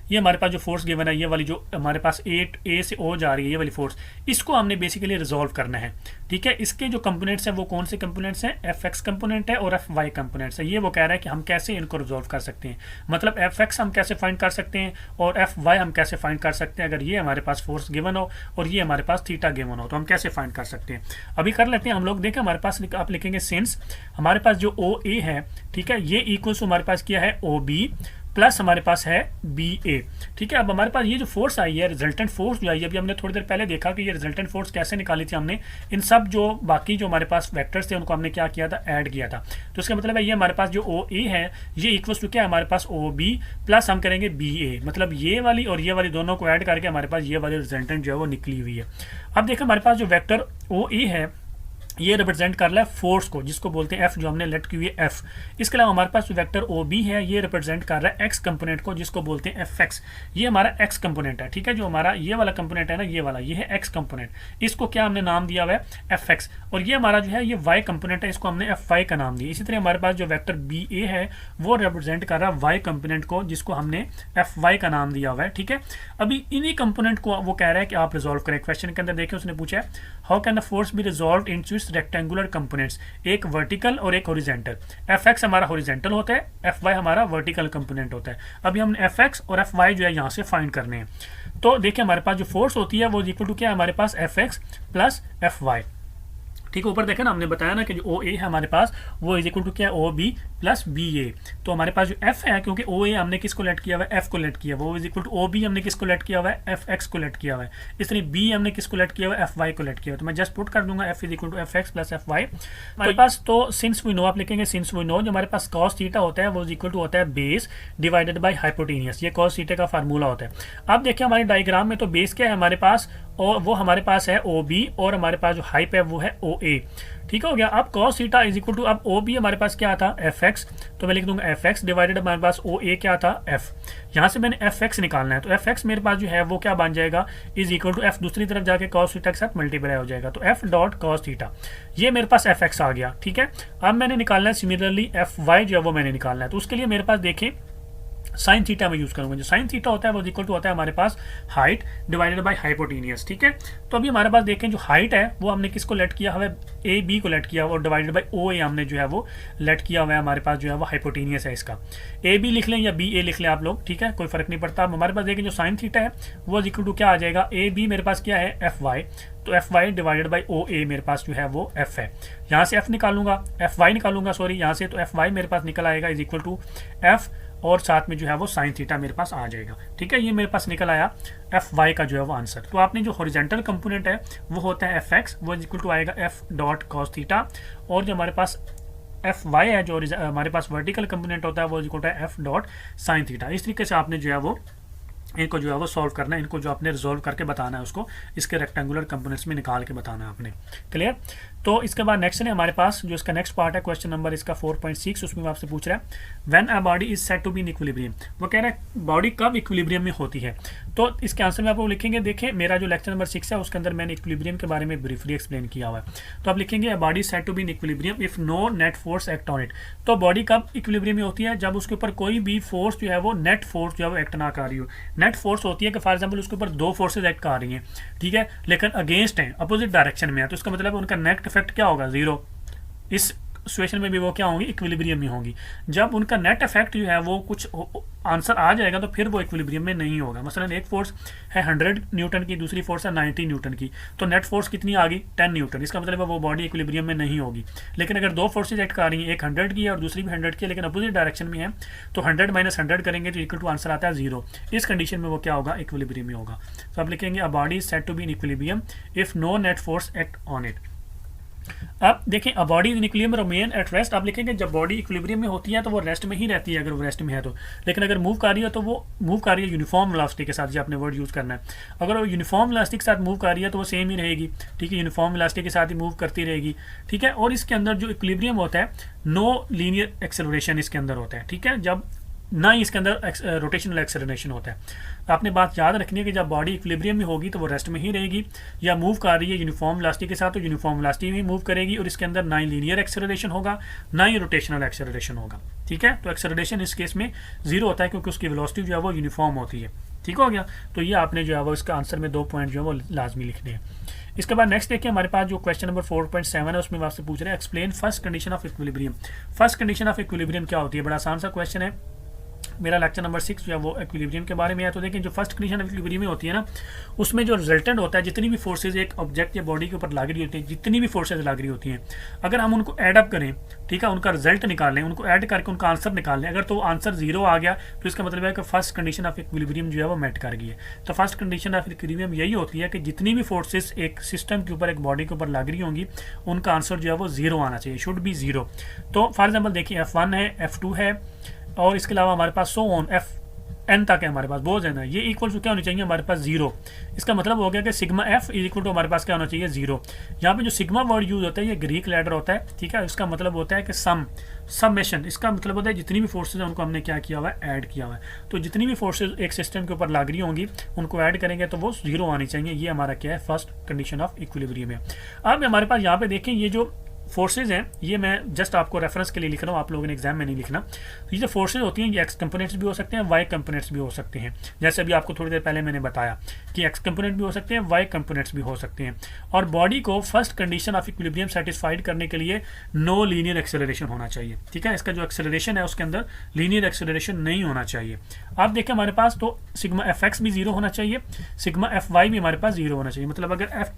ये हमारे पास जो फोर्स गिवन है, ये वाली जो हमारे पास ए से ओ जा रही है, ये वाली फोर्स, इसको हमने बेसिकली रिजॉल्व करना है, ठीक है। इसके जो कंपोनेंट्स हैं वो कौन से कंपोनेंट्स हैं, एफ एक्स कंपोनेंट है और एफ वाई कंपोनेंट्स है। ये वो कह रहा है कि हम कैसे इनको रिजॉल्व कर सकते हैं, मतलब एफ एक्स हम कैसे फाइंड कर सकते हैं और एफ वाई हम कैसे फाइंड कर सकते हैं। अगर ये हमारे पास फोर्स गिवन हो और ये हमारे पास थीटा गिवन हो, तो हम कैसे फाइंड कर सकते हैं, अभी कर लेते हैं हम लोग। देखें हमारे पास आप लिखेंगे सिंस हमारे पास जो ओ ए है, ठीक है, ये इक्वल्स हमारे पास क्या है, ओ बी प्लस हमारे पास है बी ए, ठीक है। अब हमारे पास ये जो फोर्स आई है, रिजल्टेंट फोर्स जो आई है, अभी हमने थोड़ी देर पहले देखा कि ये रिजल्टेंट फोर्स कैसे निकाली थी हमने, इन सब जो बाकी जो हमारे पास वेक्टर्स थे उनको हमने क्या किया था, ऐड किया था। तो इसका मतलब है ये हमारे पास जो ओ ए है ये इक्वल्स टू क्या है, हमारे पास ओ बी प्लस हम करेंगे बी ए, मतलब ये वाली और ये वाली दोनों को ऐड करके हमारे पास ये वाली रिजल्टेंट जो है वो निकली हुई है। अब देखिए हमारे पास जो वेक्टर ओ ए है ये रिप्रेजेंट कर रहा है फोर्स को, जिसको बोलते हैं एफ, जो हमने लेट की हुई है एफ। इसके अलावा हमारे पास जो वेक्टर ओ बी है ये रिप्रेजेंट कर रहा है एक्स कंपोनेंट को, जिसको बोलते हैं एफ एक्स। ये हमारा एक्स कंपोनेंट है, ठीक है, जो हमारा ये वाला कंपोनेंट है ना, ये वाला, ये है एक्स कंपोनेंट, इसको क्या हमने नाम दिया हुआ है, एफ एक्स। और ये हमारा जो है ये वाई कंपोनेंट है, इसको हमने एफ वाई का नाम दिया। इसी तरह हमारे पास जो वेक्टर बी ए है वो रिप्रेजेंट कर रहा है वाई कंपोनेंट को, जिसको हमने एफ वाई का नाम दिया हुआ है, ठीक है। अभी इन्हीं कंपोनेंट को वो कह रहा है कि आप रिजॉल्व करें। क्वेश्चन के अंदर देखिए उसने पूछा है how can the force be resolve into its rectangular components, एक वर्टिकल और एक हॉरिजॉन्टल। एफ एक्स हमारा हॉरिजॉन्टल होता है, एफ वाई हमारा वर्टिकल कंपोनेंट होता है। अभी हमने एफ एक्स और एफ वाई जो है यहाँ से फाइंड करने हैं। तो देखिए हमारे पास जो फोर्स होती है वो इक्वल टू क्या है, हमारे पास F X plus F Y, ठीक है, ऊपर देखें ना, हमने बताया ना कि जो ओ ए है हमारे पास वो इज इक्वल टू क्या है, ओ बी प्लस बी ए। तो हमारे पास जो एफ है, क्योंकि ओ ए हमने किसको लेट किया हुआ है, एफ को लेट किया हुआ है, वो is equal to O B हमने किसको लेट किया हुआ है, एफ एक्स को लेट किया हुआ है। इस तरह बी हमने किसको लेट किया हुआ है, एफ वाई को लेट किया हुआ है। तो मैं जस्ट पुट कर दूंगा F is equal to F X plus F Y हमारे पास। तो सिंस वी नो, आप लिखेंगे सिंस वी नो, जो हमारे पास कॉस थीटा होता है वो इज इक्वल टू होता है बेस डिवाइडेड बाई हाइपोटेनियस। ये कॉस थीटा का फार्मूला होता है। अब देखिए हमारे डायग्राम में तो बेस क्या है हमारे पास, और वो हमारे पास है ओ बी, और हमारे पास जो हाइप है वो है ओ ए। ठीक हो गया। अब cos theta is equal to, अब ओ बी हमारे पास क्या था, एफ एक्स, तो मैं लिख दूंगा एफ एक्स डिवाइडेड हमारे पास ओ ए क्या था, एफ। यहाँ से मैंने एफ एक्स निकालना है, तो एफ एक्स मेरे पास जो है वो क्या बन जाएगा, इज इक्वल टू एफ दूसरी तरफ जाके cos थीटा के साथ मल्टीप्लाई हो जाएगा, तो एफ डॉट cos थीटा, ये मेरे पास एफ एक्स आ गया। ठीक है, अब मैंने निकालना है सिमिलरली एफ वाई जो है वो मैंने निकालना है। तो उसके लिए मेरे पास देखें साइन थीटा में यूज करूंगा। जो साइन थीटा होता है वो इक्वल टू होता है हमारे पास हाइट डिवाइडेड बाय हाइपोटेनियस। ठीक है, तो अभी हमारे पास देखें जो हाइट है वो हमने किसको लेट किया हुआ है, ए बी को लेट किया हुआ, और डिवाइडेड बाय ओ ए हमने जो है वो लेट किया हुआ है, हमारे पास जो है वो हाइपोटेनियस है इसका। ए बी लिख लें या बी ए लिख लें आप लोग, ठीक है, कोई फर्क नहीं पड़ता। अब हमारे पास देखें जो साइन थीटा है वो इक्वल टू क्या आ जाएगा, ए बी मेरे पास क्या है, एफ वाई, तो F Y divided by O A मेरे पास जो है वो एफ है। यहाँ से एफ निकालूंगा, एफ वाई निकालूंगा सॉरी यहाँ से, तो एफ वाई मेरे पास निकल आएगा इज इक्वल टू एफ, और साथ में जो है वो साइन थीटा मेरे पास आ जाएगा। ठीक है, ये मेरे पास निकल आया एफ वाई का जो है वो आंसर। तो आपने जो हॉरिजॉन्टल कंपोनेंट है वो होता है एफ एक्स, वो इक्वल टू आएगा एफ डॉट कॉस थीटा, और जो हमारे पास एफ वाई है जो हमारे पास वर्टिकल कंपोनेंट होता है वो equal to F dot sine theta. इस तरीके से आपने जो है वो इनको जो है वो सॉल्व करना है, इनको जो आपने रिजोल्व करके बताना है उसको इसके रेक्टेंगुलर कंपोनेंट्स में निकाल के बताना है आपने। क्लियर। तो इसके बाद नेक्स्ट है हमारे पास जो इसका नेक्स्ट पार्ट है क्वेश्चन नंबर इसका 4.6, उसमें आपसे पूछ रहा है when a body is said to be in equilibrium. वो कह रहा है बॉडी कब इक्विलिब्रियम में होती है। तो इसके आंसर में आप लोग लिखेंगे, देखें मेरा जो लेक्चर नंबर 6 है उसके अंदर मैंने इक्विलिब्रियम के बारे में ब्रीफली एक्सप्लेन किया हुआ है। तो आप लिखेंगे a body said to be in equilibrium if no net force act on it. तो बॉडी कब इक्विलिब्रियम में होती है, जब उसके ऊपर कोई भी फोर्स जो है वो नेट फोर्स जो है वो एक्ट ना कर रही हो। नेट फोर्स होती है कि फॉर एग्जाम्पल उसके ऊपर दो फोर्सेज एक्ट कर रही हैं, ठीक है, लेकिन अगेंस्ट हैं, अपोजिट डायरेक्शन में है, तो इसका मतलब उनका नेट इफेक्ट क्या होगा, जीरो। इस सिचुएशन में भी वो क्या होंगी, इक्विलिब्रियम में होंगी। जब उनका नेट इफेक्ट जो है वो कुछ आंसर आ जाएगा तो फिर वो इक्विलिब्रियम में नहीं होगा। मसलन एक फोर्स है 100 न्यूटन की, दूसरी फोर्स है 90 न्यूटन की, तो नेट फोर्स कितनी आ गई, 10 न्यूटन। इसका मतलब है वो बॉडी इक्विलिब्रियम में नहीं होगी। लेकिन अगर दो फोर्सेज एक्ट कर रही हैं, एक 100 की है और दूसरी भी 100 की है, लेकिन अपोजिट डायरेक्शन में है, तो 100 माइनस 100 करेंगे तो इक्वल टू आंसर आता है 0। इस कंडीशन में वो क्या होगा, इक्विलिब्रियम में होगा। तो आप लिखेंगे a body is said to be in equilibrium if no net force act on it. अब देखें a body in equilibrium remain at rest. आप लिखेंगे जब बॉडी इक्विलिब्रियम में होती है तो वो रेस्ट में ही रहती है, अगर वो रेस्ट में है तो। लेकिन अगर मूव कर रही है तो वो मूव कर रही है यूनिफॉर्म वेलोसिटी के साथ, जो आपने वर्ड यूज करना है। अगर वो यूनिफॉर्म वेलोसिटी के साथ मूव कर रही है तो वो सेम ही रहेगी, ठीक है, यूनिफॉर्म वेलोसिटी के साथ ही मूव करती रहेगी, ठीक है। और इसके अंदर जो इक्विलिब्रियम होता है, नो लीनियर एक्सेलरेशन इसके अंदर होता है, ठीक है, जब ना ही इसके अंदर रोटेशनल एक्सेलरेशन होता है। आपने बात याद रखनी है कि जब बॉडी इक्विलिब्रियम में होगी तो वो रेस्ट में ही रहेगी, या मूव कर रही है यूनिफॉर्म वेलोसिटी के साथ तो यूनिफॉर्म वेलोसिटी में मूव करेगी, और इसके अंदर ना ही लीनियर एक्सेलरेशन होगा ना ही रोटेशनल एक्सेलरेशन होगा, ठीक है। तो एक्सेलरेशन इस केस में 0 होता है क्योंकि उसकी वेलोसिटी जो है वो यूनिफॉर्म होती है, ठीक हो गया। तो ये आपने जो है वो इसका आंसर में 2 पॉइंट जो है वो लाजमी लिखने हैं। इसके बाद नेक्स्ट देखिए हमारे पास जो क्वेश्चन नंबर 4.7 है उसमें आपसे पूछ रहे हैं explain first condition of equilibrium. First condition of equilibrium क्या होती है, बड़ा आसान सा क्वेश्चन है। मेरा लेक्चर नंबर 6 जो है वो इक्विलिब्रियम के बारे में है। तो देखिए जो फर्स्ट कंडीशन ऑफ इक्विलिब्रियम में होती है ना, उसमें जो रिजल्टेंट होता है, जितनी भी फोर्सेज एक ऑब्जेक्ट या बॉडी के ऊपर लग रही होती है, जितनी भी फोर्सेज लग रही होती हैं, अगर हम उनको ऐड अप करें, ठीक है, उनका रिजल्ट निकाल लें, उनको ऐड करके उनका आंसर निकाल लें, अगर तो आंसर 0 आ गया तो इसका मतलब है कि फर्स्ट कंडीशन ऑफ इक्विलिब्रियम जो है वो मेट कर गई है। तो फर्स्ट कंडीशन ऑफ इक्विलिब्रियम यही होती है कि जितनी भी फोर्सेज एक सिस्टम के ऊपर, एक बॉडी के ऊपर लग रही होंगी, उनका आंसर जो है वो 0 आना चाहिए, शुड बी 0। तो फॉर एग्जाम्पल देखिए F1 है, F2 है, और इसके अलावा हमारे पास सो ऑन Fn तक है हमारे पास, बहुत ज़्यादा। ये इक्वल टू क्या होनी चाहिए हमारे पास, 0। इसका मतलब हो गया कि sigma F is equal to हमारे पास क्या होना चाहिए, 0। यहाँ पे जो सिग्मा वर्ड यूज होता है ये ग्रीक लेटर होता है, ठीक है। इसका मतलब होता है कि समेशन, इसका मतलब होता है जितनी भी फोर्सेज हैं उनको हमने क्या किया हुआ है, ऐड किया हुआ है। तो जितनी भी फोर्सेज एक सिस्टम के ऊपर लग रही होंगी उनको ऐड करेंगे तो वो 0 आनी चाहिए। ये हमारा क्या है, फर्स्ट कंडीशन ऑफ इक्विलिब्रियम है। अब हमारे पास यहाँ पे देखें ये जो फोर्सेज हैं, ये मैं जस्ट आपको रेफरेंस के लिए लिख रहा हूँ, आप लोगों ने एग्जाम में नहीं लिखना। ये जो फोर्सेज होती हैं ये एक्स कंपोनेंट्स भी हो सकते हैं, वाई कंपोनेंट्स भी हो सकते हैं। जैसे अभी आपको थोड़ी देर पहले मैंने बताया कि एक्स कंपोनेंट भी हो सकते हैं, वाई कंपोनेंट्स भी हो सकते हैं। और बॉडी को first condition of equilibrium satisfied करने के लिए नो लीनियर एक्सेलरेशन होना चाहिए, ठीक है। इसका जो एक्सेलरेशन है उसके अंदर लीनियर एक्सेलरेशन नहीं होना चाहिए। आप देखें हमारे पास तो सिग्मा Fx भी 0 होना चाहिए, सिग्मा Fy भी हमारे पास 0 होना चाहिए। मतलब अगर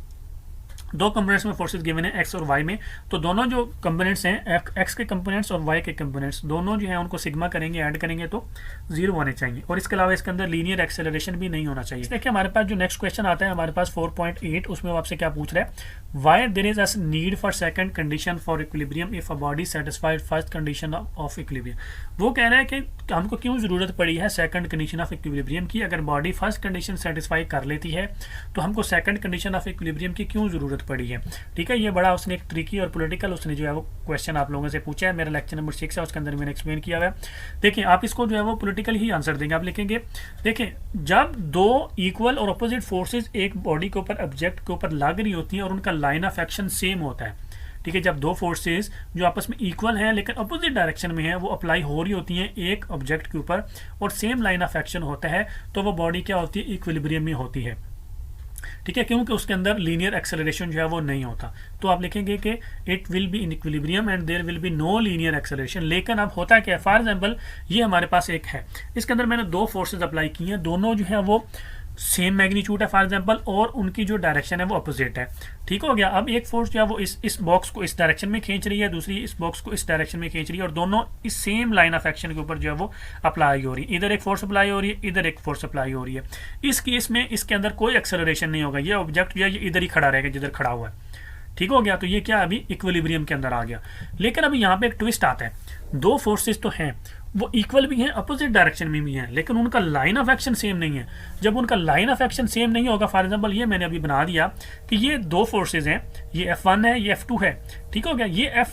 दो कंपोनेंट्स में फोर्सेस गिवन है एक्स और वाई में, तो दोनों जो कंपोनेंट्स हैं एक्स के कंपोनेंट्स और वाई के कंपोनेंट्स दोनों जो है उनको सिग्मा करेंगे, ऐड करेंगे तो 0 होने चाहिए। और इसके अलावा इसके अंदर लीनियर एक्सेलरेशन भी नहीं होना चाहिए। देखिए हमारे पास जो नेक्स्ट क्वेश्चन आता है हमारे पास 4.8, उसमें वो आपसे क्या पूछ रहा है, why there is a need for second condition for equilibrium if a body satisfied first condition of equilibrium. वो कह रहा है कि हमको क्यों जरूरत पड़ी है सेकंड कंडीशन ऑफ इक्विलिब्रियम की। अगर बॉडी फर्स्ट कंडीशन सेटिस्फाई कर लेती है तो हमको सेकंड कंडीशन ऑफ इक्विलिब्रियम की क्यों जरूरत पड़ी है। ठीक है, ये बड़ा उसने एक ट्रिकी और पॉलिटिकल उसने जो है वो क्वेश्चन आप लोगों से पूछा है। मेरा लेक्चर नंबर 6 है, उसके अंदर मैंने एक्सप्लेन किया हुआ है। देखिए आप इसको जो है वो पॉलिटिकल ही आंसर देंगे। आप लिखेंगे, देखिए जब दो इक्वल और अपोजिट फोर्सेज एक बॉडी के ऊपर ऑब्जेक्ट के ऊपर लग रही होती हैं और उनका लाइन ऑफ एक्शन सेम होता है, ठीक है, जब दो फोर्सेस जो आपस में इक्वल हैं लेकिन अपोजिट डायरेक्शन में है वो अप्लाई हो रही होती हैं एक ऑब्जेक्ट के ऊपर और सेम लाइन ऑफ एक्शन होता है, तो वो बॉडी क्या होती है, इक्विलिब्रियम में होती है। ठीक है, क्योंकि उसके अंदर लीनियर एक्सेलरेशन जो है वो नहीं होता। तो आप लिखेंगे कि it will be in equilibrium and there will be no linear acceleration. लेकिन अब होता क्या है, फॉर एग्जांपल ये हमारे पास एक है, इसके अंदर मैंने दो फोर्सेज अप्लाई की हैं, दोनों जो है वो सेम मैग्नीट्यूड है फॉर एग्जांपल, और उनकी जो डायरेक्शन है वो अपोजिट है। ठीक हो गया। अब एक फोर्स जो है वो इस बॉक्स को इस डायरेक्शन में खींच रही है, दूसरी इस बॉक्स को इस डायरेक्शन में खींच रही है, और दोनों इस सेम लाइन ऑफ एक्शन के ऊपर जो है वो अप्लाई हो रही है। इधर एक फोर्स अप्लाई हो रही है, इधर एक फोर्स अप्लाई हो रही है। इस केस में इसके अंदर कोई एक्सेलरेशन नहीं होगा, ये ऑब्जेक्ट जो है ये इधर ही खड़ा रहेगा जिधर खड़ा हुआ है। ठीक हो गया। तो ये क्या अभी इक्विलिब्रियम के अंदर आ गया। लेकिन अभी यहाँ पे एक ट्विस्ट आता है, दो फोर्सेस तो हैं, वो इक्वल भी हैं, अपोजिट डायरेक्शन में भी हैं, लेकिन उनका लाइन ऑफ एक्शन सेम नहीं है। जब उनका लाइन ऑफ एक्शन सेम नहीं होगा, फॉर एग्जांपल ये मैंने अभी बना दिया कि ये दो फोर्सेज हैं, ये F1 है, ये F2 है। ठीक हो गया। ये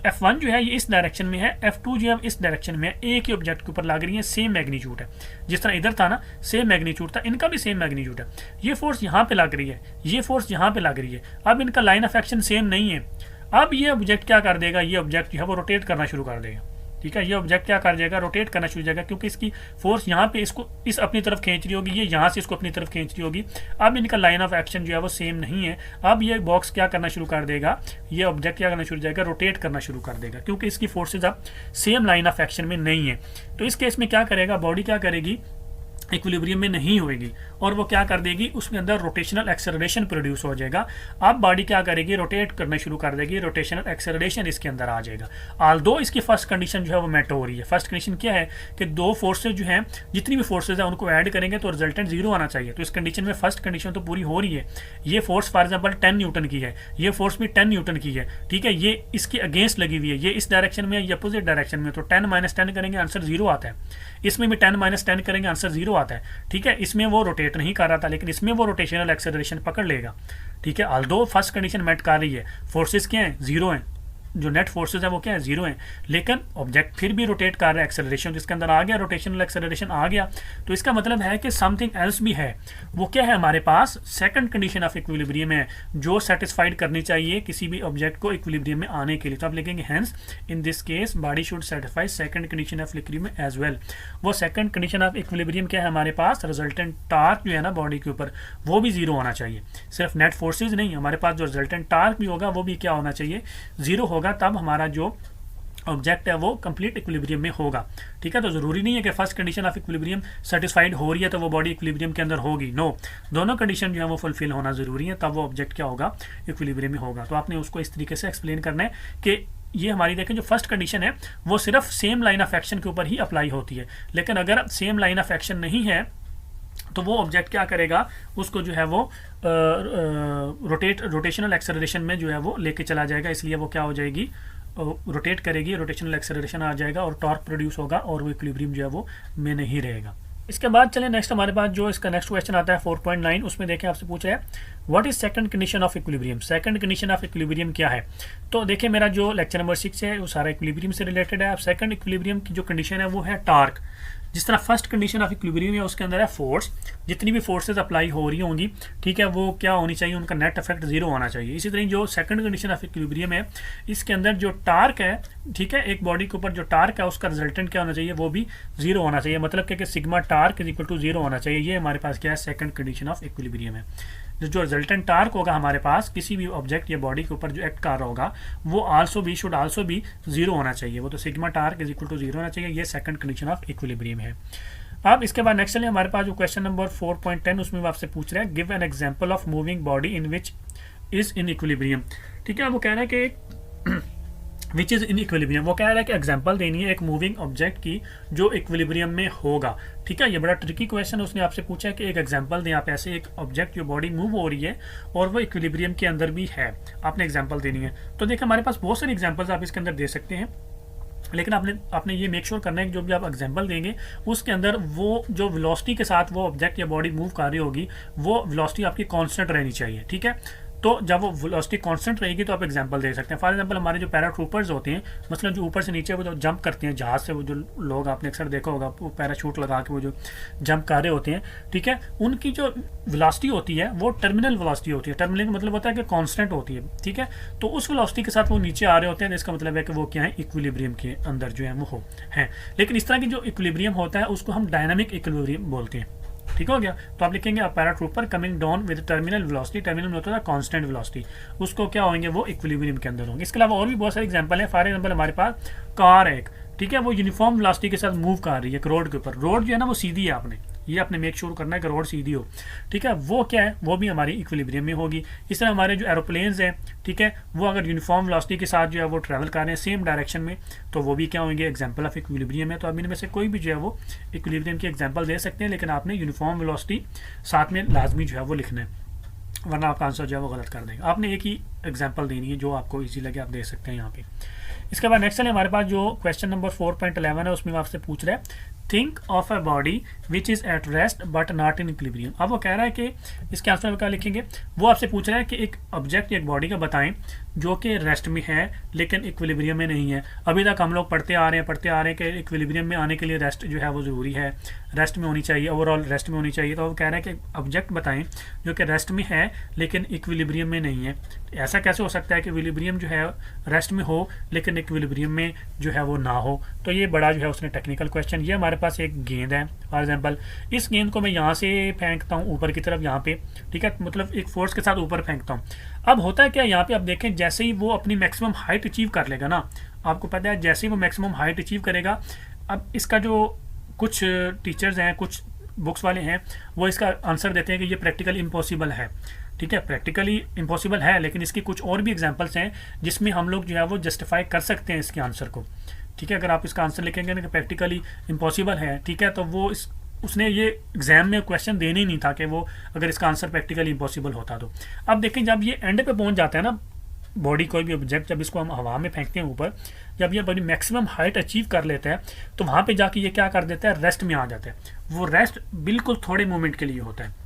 F1 जो है ये इस डायरेक्शन में है, F2 जो है इस डायरेक्शन में है, एक ही ऑब्जेक्ट के ऊपर लग रही है, सेम मैग्नीट्यूड है। जिस तरह इधर था ना सेम मैग्नीट्यूड था, इनका भी सेम मैग्नीट्यूड है। ये फोर्स यहाँ पे लग रही है, ये फोर्स यहाँ पे लग रही है। अब इनका लाइन ऑफ एक्शन सेम नहीं है। अब ये ऑब्जेक्ट क्या कर देगा, ये ऑब्जेक्ट जो है वो रोटेट करना शुरू कर देगा। ठीक है, ये ऑब्जेक्ट क्या कर जाएगा, रोटेट करना शुरू हो जाएगा, क्योंकि इसकी फोर्स यहाँ पे इसको इस अपनी तरफ खींच रही होगी, ये यहाँ से इसको अपनी तरफ खींच रही होगी। अब इनका लाइन ऑफ एक्शन जो है वो सेम नहीं है। अब ये बॉक्स क्या करना शुरू कर देगा, ये ऑब्जेक्ट क्या करना शुरू हो जाएगा, रोटेट करना शुरू कर देगा, क्योंकि इसकी फोर्सेज अब सेम लाइन ऑफ एक्शन में नहीं है। तो इस केस में क्या करेगा, बॉडी क्या करेगी, इक्विलिब्रियम में नहीं होगी, और वो क्या कर देगी, उसके अंदर रोटेशनल एक्सेलरेशन प्रोड्यूस हो जाएगा। अब बॉडी क्या करेगी, रोटेट करना शुरू कर देगी, रोटेशनल एक्सेलरेशन इसके अंदर आ जाएगा। ऑल्दो इसकी फर्स्ट कंडीशन जो है वो मेट हो रही है। फर्स्ट कंडीशन क्या है कि दो फोर्सेज जो हैं, जितनी भी फोर्सेज हैं उनको ऐड करेंगे तो रिजल्टेंट 0 आना चाहिए। तो इस कंडीशन में फर्स्ट कंडीशन तो पूरी हो रही है। ये फोर्स फॉर एग्जाम्पल 10 न्यूटन की है, ये फोर्स भी 10 न्यूटन की है। ठीक है, ये इसके अगेंस्ट लगी हुई है, ये इस डायरेक्शन में, ये अपोजिट डायरेक्शन में। तो 10 - 10 करेंगे आंसर 0 आता है। इसमें भी 10 - 10 करेंगे आंसर 0 आता है। ठीक है, इसमें वो रोटेट नहीं कर रहा था, लेकिन इसमें वो रोटेशनल एक्सेलरेशन पकड़ लेगा। ठीक है, ऑल्दो फर्स्ट कंडीशन मेट कर रही है, फोर्सेस क्या हैं, 0 हैं, जो नेट फोर्सेज है वो क्या है, 0 हैं, लेकिन ऑब्जेक्ट फिर भी रोटेट कर रहा है। एक्सेलरेशन जिसके अंदर आ गया, रोटेशनल एक्सेलरेशन आ गया, तो इसका मतलब है कि समथिंग एल्स भी है। वो क्या है, हमारे पास सेकंड कंडीशन ऑफ इक्विलिब्रियम है जो सेटिस्फाइड करनी चाहिए किसी भी ऑब्जेक्ट को इक्विलिब्रियम में आने के लिए। तो आप लिखेंगे hence in this case body should satisfy second condition of equilibrium as well. वो सेकंड कंडीशन ऑफ इक्विलिब्रियम क्या है हमारे पास, रिजल्टेंट टार्क जो है ना बॉडी के ऊपर वो भी 0 होना चाहिए। सिर्फ नेट फोर्सेज नहीं, हमारे पास जो रिजल्टेंट टार्क भी होगा वो भी क्या होना चाहिए, 0 होगा, तब हमारा जो ऑब्जेक्ट है वो कंप्लीट इक्विलिब्रियम में होगा। ठीक है, तो जरूरी नहीं है कि first condition of equilibrium satisfied हो रही है तो वो बॉडी इक्विलिब्रियम के अंदर होगी। नो, दोनों कंडीशन जो है वो फुलफिल होना जरूरी है, तब वो ऑब्जेक्ट क्या होगा, इक्विलिब्रियम में होगा। तो आपने उसको इस तरीके से एक्सप्लेन करना है कि ये हमारी देखें जो फर्स्ट कंडीशन है वो सिर्फ सेम लाइन ऑफ एक्शन के ऊपर ही अप्लाई होती है, लेकिन अगर सेम लाइन ऑफ एक्शन नहीं है तो वो ऑब्जेक्ट क्या करेगा, उसको जो है वो रोटेशनल एक्सेलरेशन में जो है वो लेके चला जाएगा, इसलिए वो क्या हो जाएगी, रोटेट करेगी, रोटेशनल एक्सेलरेशन आ जाएगा और टॉर्क प्रोड्यूस होगा और वो इक्विलिब्रियम जो है वो में नहीं रहेगा। इसके बाद चले नेक्स्ट हमारे पास जो इसका नेक्स्ट क्वेश्चन आता है 4.9, उसमें देखें आपसे पूछ रहा है what is second condition of equilibrium. Second condition of equilibrium क्या है, तो देखिए मेरा जो लेक्चर नंबर 6 है वो सारा इक्विलिब्रियम से रिलेटेड है। अब सेकंड इक्विलिब्रियम की जो कंडीशन है वो है टार्क। जिस तरह फर्स्ट कंडीशन ऑफ इक्विलिब्रियम है उसके अंदर है फोर्स, जितनी भी फोर्सेज अप्लाई हो रही होंगी, ठीक है, वो क्या होनी चाहिए, उनका नेट इफेक्ट 0 होना चाहिए। इसी तरह जो सेकंड कंडीशन ऑफ इक्विलिब्रियम है इसके अंदर जो टार्क है, ठीक है, एक बॉडी के ऊपर जो टार्क है उसका रिजल्टेंट क्या होना चाहिए, वो भी 0 होना चाहिए। मतलब कि sigma torque is equal to 0 होना चाहिए। ये हमारे पास क्या है, सेकंड कंडीशन ऑफ इक्विलिब्रियम है। जो रिजल्टेंट टार्क होगा हमारे पास किसी भी ऑब्जेक्ट या बॉडी के ऊपर जो एक्ट कर रहा होगा वो शुड आल्सो भी 0 होना चाहिए। वो तो sigma torque is equal to 0 होना चाहिए। ये सेकंड कंडीशन ऑफ इक्विलिब्रियम है। अब इसके बाद नेक्स्ट चलिए हमारे पास जो क्वेश्चन नंबर 4.10 उसमें आपसे पूछ रहा है give an example of moving body in which is in equilibrium. ठीक है, वो कह रहा है कि विच इज़ इन इक्विलिब्रियम, वो कह रहा है कि एग्जांपल देनी है एक मूविंग ऑब्जेक्ट की जो इक्विलिब्रियम में होगा। ठीक है, ये बड़ा ट्रिकी क्वेश्चन उसने आपसे पूछा है कि एक एग्जांपल दें आप, ऐसे एक ऑब्जेक्ट जो बॉडी मूव हो रही है और वो इक्विलिब्रियम के अंदर भी है, आपने एग्जांपल देनी है। तो देखिए हमारे पास बहुत सारी एग्जांपल्स आप इसके अंदर दे सकते हैं, लेकिन आपने ये मेक श्योर करना है कि जो भी आप एग्जांपल देंगे उसके अंदर वो जो वेलोसिटी के साथ वो ऑब्जेक्ट या बॉडी मूव कर रही होगी वो वेलोसिटी आपकी कांस्टेंट रहनी चाहिए। ठीक है, तो जब वो वेलोसिटी कांस्टेंट रहेगी तो आप एग्जांपल दे सकते हैं। फॉर एग्जांपल हमारे जो पैराट्रूपर्स होते हैं, मतलब जो ऊपर से नीचे वो जो जंप करते हैं जहाज से, वो जो लोग आपने अक्सर देखा होगा वो पैराशूट लगा के वो जो जंप कर रहे होते हैं, ठीक है, उनकी जो वेलोसिटी होती है वो टर्मिनल वेलोसिटी होती है। टर्मिनल का मतलब होता है कि कांस्टेंट होती है। ठीक है, तो उस वेलोसिटी के साथ वो नीचे आ रहे होते हैं, इसका मतलब है कि वो क्या है, इक्विलिब्रियम के अंदर जो है वो है। लेकिन इस तरह की जो इक्विलिब्रियम होता है उसको हम डायनामिक इक्विलिब्रियम बोलते हैं। ठीक हो गया, तो आप लिखेंगे paratrooper coming down with terminal velocity, terminal में होता है कांस्टेंट वेलोसिटी, उसको क्या होंगे, वो इक्विलिब्रियम के अंदर होंगे। इसके अलावा और भी बहुत सारे एग्जांपल है। फॉर एग्जांपल हमारे पास कार है एक, ठीक है, वो यूनिफॉर्म वेलोसिटी के साथ मूव कर रही है एक रोड के ऊपर। रोड जो है ना वो सीधी है, आपने मेक श्योर करना है कि रोड सीधी हो। ठीक है, वो क्या है, वो भी हमारी इक्विलिब्रियम में होगी। इस तरह हमारे जो एरोप्लेन्स हैं, ठीक है, वो अगर यूनिफॉर्म वेलोसिटी के साथ जो है वो ट्रैवल कर रहे हैं सेम डायरेक्शन में, तो वो भी क्या होंगे, एग्जांपल ऑफ इक्विलिब्रियम है। तो आप इनमें से कोई भी जो है वो इक्विलिब्रियम की एग्जांपल दे सकते हैं, लेकिन आपने यूनिफॉर्म वेलोसिटी साथ में लाजमी जो है वो लिखना है, वरना आपका आंसर जो है वो गलत कर देगा। आपने एक ही एग्जांपल देनी है जो आपको ईजी लगे, आप दे सकते हैं यहाँ पे। इसके बाद नेक्स्ट है हमारे पास जो क्वेश्चन नंबर 4.11 है, उसमें आपसे पूछ रहा है think of a body which is at rest but not in equilibrium. अब वो कह रहा है कि इसके आंसर में क्या लिखेंगे, वो आपसे पूछ रहा है कि एक ऑब्जेक्ट एक बॉडी का बताएं जो कि रेस्ट में है लेकिन इक्विलिब्रियम में नहीं है। अभी तक हम लोग पढ़ते आ रहे हैं कि इक्विलिब्रियम में आने के लिए रेस्ट जो है वो ज़रूरी है, रेस्ट में होनी चाहिए, ओवरऑल रेस्ट में होनी चाहिए। तो वो कह रहा है कि ऑब्जेक्ट बताएं जो कि रेस्ट में है लेकिन इक्विलिब्रियम में नहीं है। ऐसा कैसे हो सकता है कि इक्विलिब्रियम जो है रेस्ट में हो लेकिन इक्विलिब्रियम में जो है वो ना हो। तो ये बड़ा जो है उसने टेक्निकल क्वेश्चन। ये हमारे पास एक गेंद है फॉर एग्जांपल, इस गेंद को मैं यहाँ से फेंकता हूँ ऊपर की तरफ, यहाँ पे, ठीक है, मतलब एक फोर्स के साथ ऊपर फेंकता हूँ। अब होता है क्या, यहाँ पे आप देखें जैसे ही वो अपनी मैक्सिमम हाइट अचीव कर लेगा ना, आपको पता है जैसे ही वो मैक्सिमम हाइट अचीव करेगा, अब इसका जो कुछ टीचर्स हैं, कुछ बुक्स वाले हैं, वो इसका आंसर देते हैं कि ये प्रैक्टिकली इम्पॉसिबल है। ठीक है, प्रैक्टिकली इम्पॉसिबल है, लेकिन इसकी कुछ और भी एग्जांपल्स हैं जिसमें हम लोग जो है वो जस्टिफाई कर सकते हैं इसके आंसर को। ठीक है, अगर आप इसका आंसर लिखेंगे ना कि प्रैक्टिकली इम्पॉसिबल है, ठीक है, तो वो उसने ये एग्जाम में क्वेश्चन देने ही नहीं था कि वो अगर इसका आंसर प्रैक्टिकली इम्पॉसिबल होता तो। अब देखें जब ये एंड पे पहुंच जाता है ना बॉडी, कोई भी ऑब्जेक्ट जब इसको हम हवा में फेंकते हैं ऊपर, जब ये बड़ी मैक्सिमम हाइट अचीव कर लेता है तो वहाँ पे जाके ये क्या कर देता है, रेस्ट में आ जाता है। वो रेस्ट बिल्कुल थोड़े मोमेंट के लिए होता है।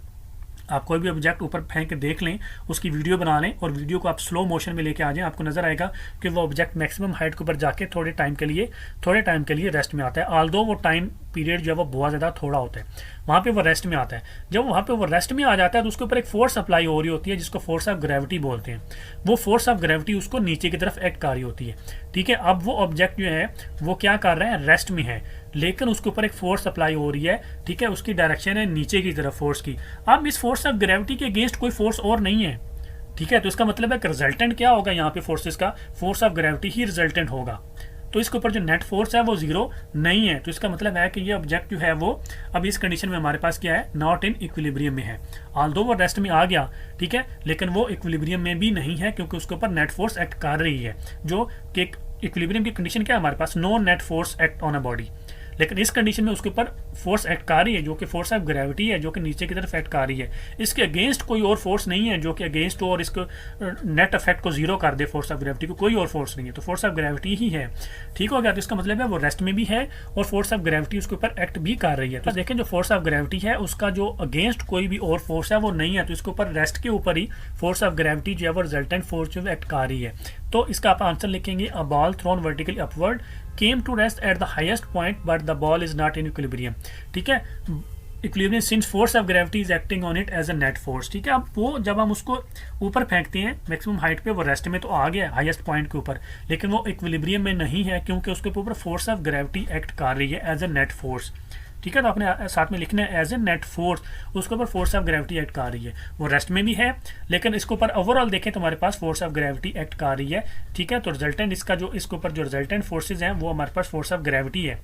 आप कोई भी ऑब्जेक्ट ऊपर फेंक के देख लें, उसकी वीडियो बना लें और वीडियो को आप स्लो मोशन में लेके आ जाएं, आपको नजर आएगा कि वो ऑब्जेक्ट मैक्सिमम हाइट के ऊपर जाके थोड़े टाइम के लिए रेस्ट में आता है। ऑल्दो वो टाइम पीरियड जो है वो बहुत ज़्यादा थोड़ा होता है, वहाँ पे वो रेस्ट में आता है। जब वहाँ पे वो रेस्ट में आ जाता है तो उसके ऊपर एक फोर्स अप्लाई हो रही होती है जिसको फोर्स ऑफ ग्रेविटी बोलते हैं। वो फोर्स ऑफ ग्रेविटी उसको नीचे की तरफ एक्ट कर रही होती है। ठीक है, अब वो ऑब्जेक्ट जो है वो क्या कर रहे हैं, रेस्ट में है, लेकिन उसके ऊपर एक फोर्स अप्लाई हो रही है। ठीक है, उसकी डायरेक्शन है नीचे की तरफ फोर्स की। अब इस फोर्स ऑफ ग्रेविटी के अगेंस्ट कोई फोर्स और नहीं है। ठीक है, तो इसका मतलब है कि रिजल्टेंट क्या होगा, यहाँ पे फोर्सेस का force of gravity he resultant होगा। तो इसके ऊपर जो नेट फोर्स है वो जीरो नहीं है। तो इसका मतलब है कि ये ऑब्जेक्ट जो है वो अब इस कंडीशन में हमारे पास क्या है, नॉट इन इक्विलिब्रियम में है। ऑल्दो वो रेस्ट में आ गया, ठीक है, लेकिन वो इक्विलिब्रियम में भी नहीं है क्योंकि उसके ऊपर नेट फोर्स एक्ट कर रही है। जो कि इक्विलिब्रियम की कंडीशन क्या है हमारे पास, no net force act on a body, लेकिन इस कंडीशन में उसके ऊपर फोर्स एक्ट कर रही है जो कि फोर्स ऑफ ग्रेविटी है, जो कि नीचे की तरफ एक्ट कर रही है। इसके अगेंस्ट कोई और फोर्स नहीं है जो कि अगेंस्ट और इसको नेट इफेक्ट को जीरो कर दे, फोर्स ऑफ ग्रेविटी को कोई और फोर्स नहीं है, तो फोर्स ऑफ ग्रेविटी ही है। ठीक हो गया, तो इसका मतलब है वो रेस्ट में भी है और फोर्स ऑफ ग्रेविटी उसके ऊपर एक्ट भी कर रही है। तो देखें जो फोर्स ऑफ ग्रेविटी है उसका जो अगेंस्ट कोई भी और फोर्स है वो नहीं है, तो इसके ऊपर रेस्ट के ऊपर ही फोर्स ऑफ ग्रेविटी जो है वो रिजल्टेंट फोर्स जो एक्ट कर रही है। तो इसका आप आंसर लिखेंगे, a ball thrown vertically upward came to rest at the highest point but the ball is not in equilibrium। ठीक है, equilibrium since force of gravity is acting on it as a net force. ठीक है, अब वो जब हम उसको ऊपर फेंकते हैं मैक्सिमम हाइट पे, वो रेस्ट में तो आ गया हाईएस्ट पॉइंट के ऊपर, लेकिन वो इक्विलिब्रियम में नहीं है क्योंकि उसके ऊपर फोर्स ऑफ ग्रेविटी एक्ट कर रही है एज अ नेट फोर्स। ठीक है, तो आपने साथ में लिखना है एज ए नेट फोर्स, उसके ऊपर फोर्स ऑफ ग्रेविटी एक्ट कर रही है। वो रेस्ट में भी है लेकिन इसके ऊपर ओवरऑल देखें तो हमारे पास फोर्स ऑफ ग्रेविटी एक्ट कर रही है। ठीक है, तो रिजल्टेंट इसका जो इसके ऊपर जो रिजल्टेंट फोर्सेज हैं वो हमारे पास फोर्स ऑफ ग्रेविटी है।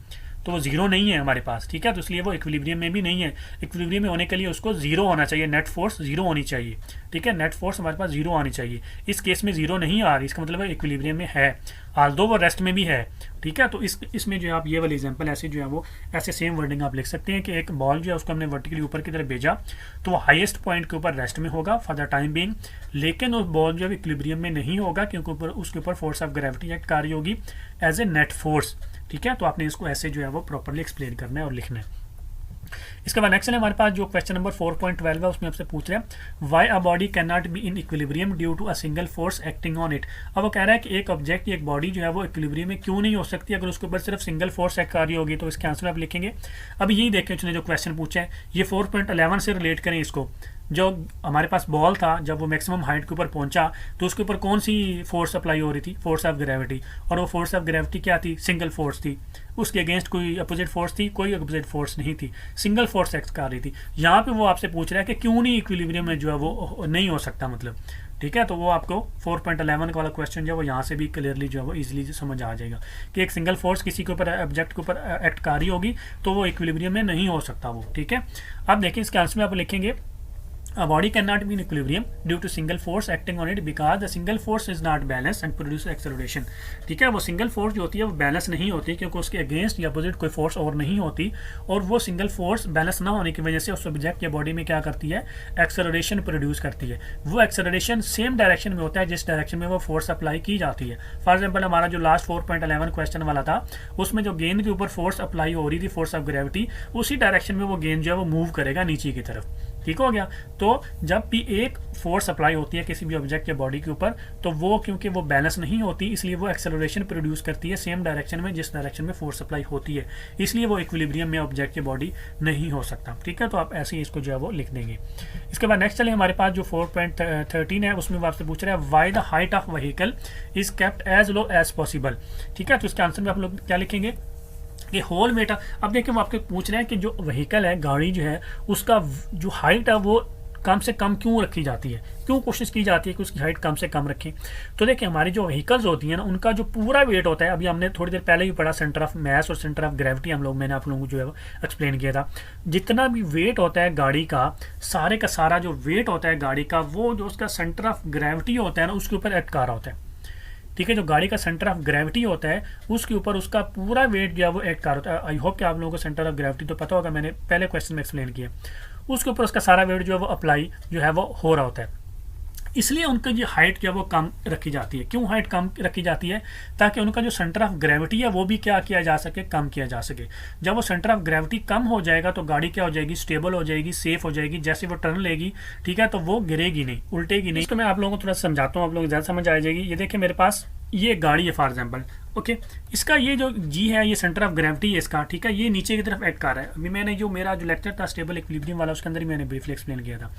तो वो जीरो नहीं है हमारे पास, ठीक है, तो इसलिए वो इक्विलिब्रियम में भी नहीं है। इक्विलिब्रियम में होने के लिए उसको जीरो होना चाहिए, नेट फोर्स जीरो होनी चाहिए, ठीक है, नेट फोर्स हमारे पास जीरो आनी चाहिए। इस केस में जीरो नहीं आ रही, इसका मतलब है इक्विलिब्रियम में है, आल्दो वो रेस्ट में भी है, ठीक है। तो इसमें जो है आप ये वाली एग्जांपल ऐसे जो है वो ऐसे सेम वर्डिंग आप लिख सकते हैं कि एक बॉल जो है उसको हमने वर्टिकली ऊपर की तरफ भेजा, तो वो हाईएस्ट पॉइंट के ऊपर रेस्ट में होगा फॉर द टाइम बीइंग, लेकिन उस बॉल जो है इक्विलिब्रियम में नहीं होगा क्योंकि उसके ऊपर फोर्स ऑफ ग्रेविटी एक्ट कर रही होगी एज ए नेट फोर्स, ठीक है। तो आपने इसको ऐसे जो है वो प्रॉपरली एक्सप्लेन करना है और लिखना है। इसके बाद नेक्स्ट है हमारे पास जो क्वेश्चन नंबर 4.12 है, उसमें आपसे पूछ रहे हैं why a body can not be in equilibrium due to a single force acting on it. अब वो कह रहा है कि एक ऑब्जेक्ट एक बॉडी जो है वो इक्विलिब्रियम में क्यों नहीं हो सकती अगर उसके ऊपर सिर्फ सिंगल फोर्स एक्ट कर रही होगी। तो इसके आंसर आप लिखेंगे, अब यही देखें उसने जो क्वेश्चन पूछा है, ये 4.11 से रिलेट करें इसको। जो हमारे पास बॉल था जब वो मैक्सिमम हाइट के ऊपर पहुंचा तो उसके ऊपर कौन सी फोर्स अप्लाई हो रही थी, फोर्स ऑफ ग्रेविटी, और वो फोर्स ऑफ ग्रेविटी क्या थी, सिंगल फोर्स थी। उसके अगेंस्ट कोई अपोजिट फोर्स थी, कोई अपोजिट फोर्स नहीं थी, सिंगल फोर्स एक्ट कर रही थी। यहाँ पे वो आपसे पूछ रहा है कि क्यों नहीं इक्विलिब्रियम में जो है वो नहीं हो सकता, मतलब, ठीक है। तो वो आपको 4.11 वाला क्वेश्चन जो है वो यहाँ से भी क्लियरली जो है वो इजीली समझ आ जाएगा कि एक सिंगल फोर्स किसी के ऊपर ऑब्जेक्ट के ऊपर एक्ट कर रही होगी तो वो इक्विलिब्रियम में नहीं हो सकता वो, ठीक है। अब देखिए इसके आंसर में आप लिखेंगे A body cannot be in equilibrium due to single force acting on it because the single force is not balanced and produces acceleration, ठीक है। वो सिंगल फोर्स जो होती है वो बैलेंस नहीं होती क्योंकि उसके अगेंस्ट या अपोजिट कोई फोर्स और नहीं होती, और वो सिंगल फोर्स बैलेंस ना होने की वजह से उस ऑब्जेक्ट या बॉडी में क्या करती है, एक्सेलरेशन प्रोड्यूस करती है। वो एक्सेलरेशन सेम डायरेक्शन में होता है जिस डायरेक्शन में वो फोर्स अप्लाई की जाती है। फॉर एग्जाम्पल हमारा जो लास्ट 4.11 क्वेश्चन वाला था उसमें जो गेंद के ऊपर फोर्स अप्लाई हो रही थी, फोर्स ऑफ ग्रेविटी, उसी डायरेक्शन में वो गेंद जो है वो मूव करेगा नीचे की तरफ, ठीक हो गया। तो जब भी एक फोर्स अप्लाई होती है किसी भी ऑब्जेक्ट या बॉडी के ऊपर तो वो क्योंकि वो बैलेंस नहीं होती इसलिए वो एक्सेलरेशन प्रोड्यूस करती है सेम डायरेक्शन में जिस डायरेक्शन में फोर्स अप्लाई होती है, इसलिए वो इक्विलिब्रियम में ऑब्जेक्ट या बॉडी नहीं हो सकता, ठीक है। तो आप ऐसे ही इसको जो है वो लिख देंगे। इसके बाद नेक्स्ट चले हमारे पास जो 4.13 है, उसमें वो आपसे पूछ रहे हैं why the height of vehicle is kept as low as possible, ठीक है। तो इसके आंसर में आप लोग क्या लिखेंगे कि होल वेट। अब देखिए वो आपके पूछ रहे हैं कि जो व्हीकल है, गाड़ी जो है, उसका जो हाइट है वो कम से कम क्यों रखी जाती है, क्यों कोशिश की जाती है कि उसकी हाइट कम से कम रखें। तो देखिए हमारी जो व्हीकल्स होती हैं ना उनका जो पूरा वेट होता है, अभी हमने थोड़ी देर पहले ही पढ़ा सेंटर ऑफ मास और सेंटर ऑफ ग्रेविटी, मैंने आप लोगों को जो है एक्सप्लेन किया था। जितना भी वेट होता है गाड़ी का, सारे का सारा जो वेट होता है गाड़ी का, वो जो उसका सेंटर ऑफ ग्रेविटी होता है ना उसके ऊपर एक्ट कर रहा होता है, ठीक है। जो गाड़ी का सेंटर ऑफ ग्रेविटी होता है उसके ऊपर उसका पूरा वेट जो है वो एक्ट कर होता है। आई होप कि आप लोगों को सेंटर ऑफ ग्रेविटी तो पता होगा, मैंने पहले क्वेश्चन में एक्सप्लेन किया। उसके ऊपर उसका सारा वेट जो है वो अप्लाई जो है वो हो रहा होता है, इसलिए उनकी जो हाइट जो है वो कम रखी जाती है। क्यों हाइट कम रखी जाती है, ताकि उनका जो सेंटर ऑफ ग्रेविटी है वो भी क्या किया जा सके, कम किया जा सके। जब वो सेंटर ऑफ ग्रेविटी कम हो जाएगा तो गाड़ी क्या हो जाएगी, स्टेबल हो जाएगी, सेफ हो जाएगी। जैसे वो टर्न लेगी, ठीक है, तो वो गिरेगी नहीं, उल्टेगी नहीं। इसको मैं आप लोगों को थोड़ा समझाता हूँ, आप लोग ज़्यादा समझ आ जाएगी। ये देखिए मेरे पास ये गाड़ी है फॉर एग्जाम्पल, ओके, इसका ये जो जी है ये सेंटर ऑफ ग्रेविटी है इसका, ठीक है, ये नीचे की तरफ एक्ट कर रहा है। अभी मैंने जो मेरा जो लेक्चर था स्टेबल इक्विलिब्रियम वाला उसके अंदर ही मैंने ब्रीफली एक्सप्लेन किया था।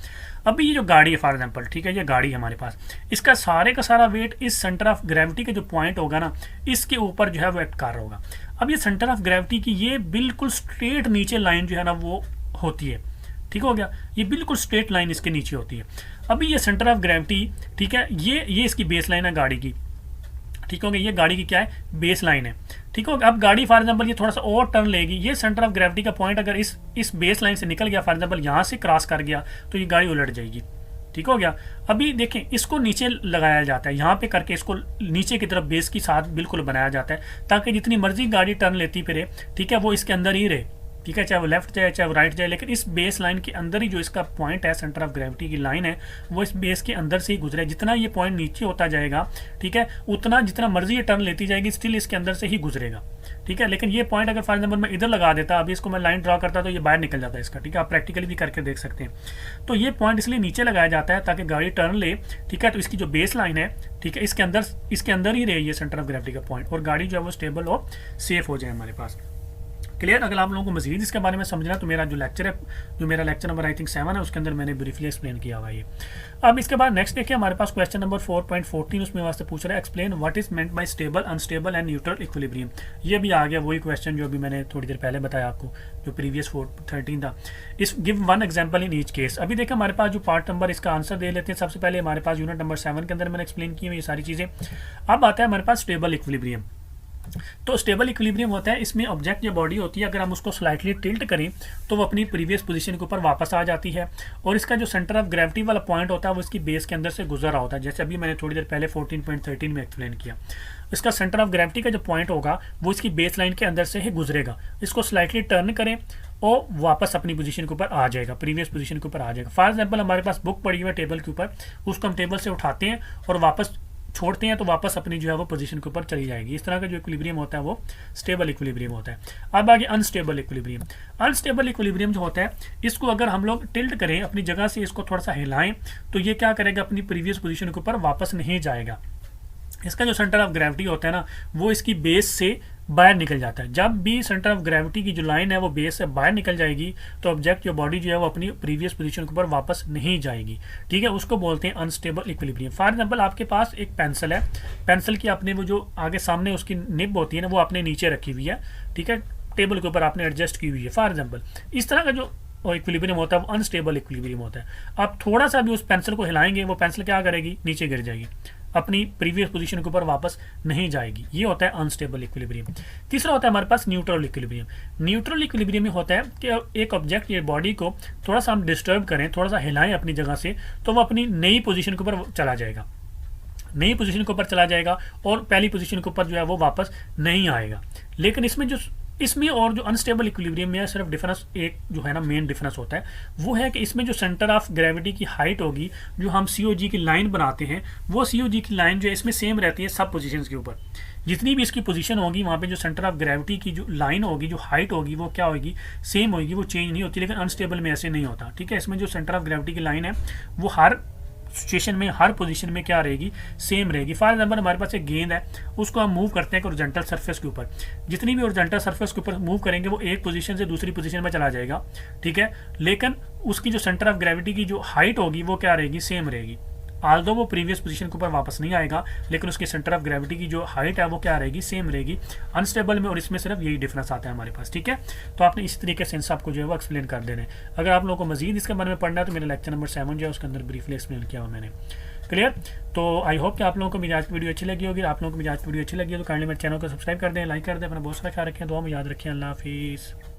अभी ये जो गाड़ी है फॉर एग्जाम्पल, ठीक है, ये गाड़ी है हमारे पास, इसका सारे का सारा वेट इस सेंटर ऑफ ग्रेविटी के जो पॉइंट होगा ना इसके ऊपर जो है वो एक्ट कर रहा होगा। अब ये सेंटर ऑफ ग्रेविटी की ये बिल्कुल स्ट्रेट नीचे लाइन जो है ना वो होती है, ठीक हो गया, ये बिल्कुल स्ट्रेट लाइन इसके नीचे होती है। अभी ये सेंटर ऑफ ग्रेविटी, ठीक है, ये इसकी बेस लाइन है गाड़ी की, ठीक हो गया, ये गाड़ी की क्या है, बेस लाइन है, ठीक हो गया। अब गाड़ी फॉर एग्जांपल ये थोड़ा सा और टर्न लेगी, ये सेंटर ऑफ ग्रेविटी का पॉइंट अगर इस बेस लाइन से निकल गया, फॉर एग्जांपल यहाँ से क्रॉस कर गया तो ये गाड़ी उलट जाएगी, ठीक हो गया। अभी देखें इसको नीचे लगाया जाता है, यहाँ पे करके इसको नीचे की तरफ बेस के साथ बिल्कुल बनाया जाता है ताकि जितनी मर्जी गाड़ी टर्न लेती फिरे, ठीक है, वो इसके अंदर ही रहे, ठीक है, चाहे वो लेफ्ट जाए चाहे वो राइट जाए, लेकिन इस बेस लाइन के अंदर ही जो इसका पॉइंट है, सेंटर ऑफ ग्रेविटी की लाइन है, वो इस बेस के अंदर से ही गुजरे। जितना ये पॉइंट नीचे होता जाएगा, ठीक है, उतना जितना मर्जी ये टर्न लेती जाएगी स्टिल इसके अंदर से ही गुजरेगा, ठीक है। लेकिन ये पॉइंट अगर फॉर एग्जाम्पल मैं इधर लगा देता, अभी इसको मैं लाइन ड्रॉ करता तो ये बाहर निकल जाता है इसका, ठीक है, आप प्रैक्टिकली भी करके देख सकते हैं। तो ये पॉइंट इसलिए नीचे लगाया जाता है ताकि गाड़ी टर्न ले, ठीक है, तो इसकी जो बेस लाइन है, ठीक है, इसके अंदर ही रहे ये सेंटर ऑफ ग्रेविटी का पॉइंट, और गाड़ी जो है वो स्टेबल और सेफ हो जाए हमारे पास। क्लियर। अगर आप लोगों को मजीद इसके बारे में समझना तो मेरा जो लेक्चर है, जो मेरा लेक्चर नंबर आई थिंक 7 है, उसके अंदर मैंने ब्रीफली एक्सप्लेन किया हुआ है ये। अब इसके बाद नेक्स्ट देखिए हमारे पास क्वेश्चन नंबर 4.14, उसमें वास्ते पूछ रहा है explain what is meant by stable, unstable and neutral equilibrium. ये भी आ गया वही क्वेश्चन जो अभी मैंने थोड़ी देर पहले बताया आपको, जो प्रीवियस 4.13 था। इस give one example in each case. अभी देखिए हमारे पास जो पार्ट नंबर इसका आंसर दे लेते हैं। सबसे पहले हमारे पास यूनिट नंबर 7 के अंदर मैंने एक्सप्लेन की हुई ये सारी चीज़ें। अब आता है हमारे पास स्टेबल इक्विलिब्रियम। तो स्टेबल इक्विलिब्रियम होता है, इसमें ऑब्जेक्ट या बॉडी होती है, अगर हम उसको स्लाइटली टिल्ट करें तो वो अपनी प्रीवियस पोजीशन के ऊपर वापस आ जाती है, और इसका जो सेंटर ऑफ ग्रेविटी वाला पॉइंट होता है वो इसकी बेस के अंदर से गुजर रहा होता है, जैसे अभी मैंने थोड़ी देर पहले 14.13 में एक्सप्लेन किया। इसका सेंटर ऑफ ग्रेविटी का जो पॉइंट होगा वो इसकी बेस लाइन के अंदर से ही गुजरेगा, इसको स्लाइटली टर्न करें और वापस अपनी पोजीशन के ऊपर आ जाएगा, प्रीवियस पोजीशन के ऊपर आ जाएगा। फॉर एग्जांपल हमारे पास बुक पड़ी हुई है टेबल के ऊपर, उसको हम टेबल से उठाते हैं और वापस छोड़ते हैं तो वापस अपनी जो है वो पोजीशन के ऊपर चली जाएगी। इस तरह का जो इक्विलिब्रियम होता है वो स्टेबल इक्विलिब्रियम होता है। अब आगे अनस्टेबल इक्विलिब्रियम। अनस्टेबल इक्विलिब्रियम जो होता है, इसको अगर हम लोग टिल्ट करें, अपनी जगह से इसको थोड़ा सा हिलाएं, तो ये क्या करेगा, अपनी प्रीवियस पोजीशन के ऊपर वापस नहीं जाएगा। इसका जो सेंटर ऑफ ग्रेविटी होता है ना, वो इसकी बेस से बाहर निकल जाता है। जब भी सेंटर ऑफ ग्रेविटी की जो लाइन है वो बेस से बाहर निकल जाएगी तो ऑब्जेक्ट या बॉडी जो है वो अपनी प्रीवियस पोजीशन के ऊपर वापस नहीं जाएगी। ठीक है, उसको बोलते हैं अनस्टेबल इक्विलिब्रियम। फॉर एग्जांपल आपके पास एक पेंसिल है, पेंसिल की आपने वो जो आगे सामने उसकी निब होती है ना, वो आपने नीचे रखी हुई है, ठीक है, टेबल के ऊपर आपने एडजस्ट की हुई है। फॉर एग्जाम्पल इस तरह का जो इक्विलिब्रियम होता है वो अनस्टेबल इक्विलिब्रियम होता है। आप थोड़ा सा भी उस पेंसिल को हिलाएंगे, वो पेंसिल क्या करेगी, नीचे गिर जाएगी, अपनी प्रीवियस पोजीशन के ऊपर वापस नहीं जाएगी। ये होता है अनस्टेबल इक्विलिब्रियम। तीसरा होता है हमारे पास न्यूट्रल इक्विलिब्रियम। न्यूट्रल इक्विलिब्रियम में होता है कि एक ऑब्जेक्ट या बॉडी को थोड़ा सा हम डिस्टर्ब करें, थोड़ा सा हिलाएं अपनी जगह से, तो वो अपनी नई पोजीशन के ऊपर चला जाएगा, नई पोजीशन के ऊपर चला जाएगा और पहली पोजीशन के ऊपर जो है वो वापस नहीं आएगा। लेकिन इसमें और जो अनस्टेबल इक्विलिब्रियम में सिर्फ डिफरेंस एक जो है ना, मेन डिफरेंस होता है, वो है कि इसमें जो सेंटर ऑफ ग्रेविटी की हाइट होगी, जो हम COG की लाइन बनाते हैं, वो COG की लाइन जो है इसमें सेम रहती है सब पोजीशंस के ऊपर। जितनी भी इसकी पोजीशन होगी वहाँ पे जो सेंटर ऑफ ग्रेविटी की जो लाइन होगी, जो हाइट होगी, वो क्या होगी, सेम होगी, वो चेंज नहीं होती। लेकिन अनस्टेबल में ऐसे नहीं होता। ठीक है, इसमें जो सेंटर ऑफ ग्रेविटी की लाइन है वो हर सिचुएशन में, हर पोजीशन में क्या रहेगी, सेम रहेगी। फॉर एग्जांपल हमारे पास एक गेंद है, उसको हम मूव करते हैं ओरिजेंटल सरफेस के ऊपर, जितनी भी ओरिजेंटल सरफेस के ऊपर मूव करेंगे वो एक पोजीशन से दूसरी पोजीशन में चला जाएगा। ठीक है, लेकिन उसकी जो सेंटर ऑफ ग्रेविटी की जो हाइट होगी वो क्या रहेगी, सेम रहेगी। आल्दो वो प्रीवियस पोजीशन के ऊपर वापस नहीं आएगा, लेकिन उसके सेंटर ऑफ ग्रेविटी की जो हाइट है वो क्या रहेगी, सेम रहेगी। अनस्टेबल में और इसमें सिर्फ यही डिफरेंस आता है हमारे पास। ठीक है, तो आपने इस तरीके से इन सबको जो है वो एक्सप्लेन कर देना है। अगर आप लोगों को मजीद इसके बारे में पढ़ना है तो मेरा लेक्चर नंबर 7 जो है उसके अंदर ब्रीफली एक्सप्लेन किया हुआ मैंने। क्लियर? तो आई होप कि आप लोगों को मेरी आज की वीडियो अच्छी लगी होगी। आप लोगों को मेरी आज की वीडियो अच्छी लगी हो तो काइंडली मेरे चैनल को सब्सक्राइब कर दें, लाइक कर दें, अपना बहुत सारा ख्याल रखें, दुआ में याद रखें। अल्लाह हाफिज़।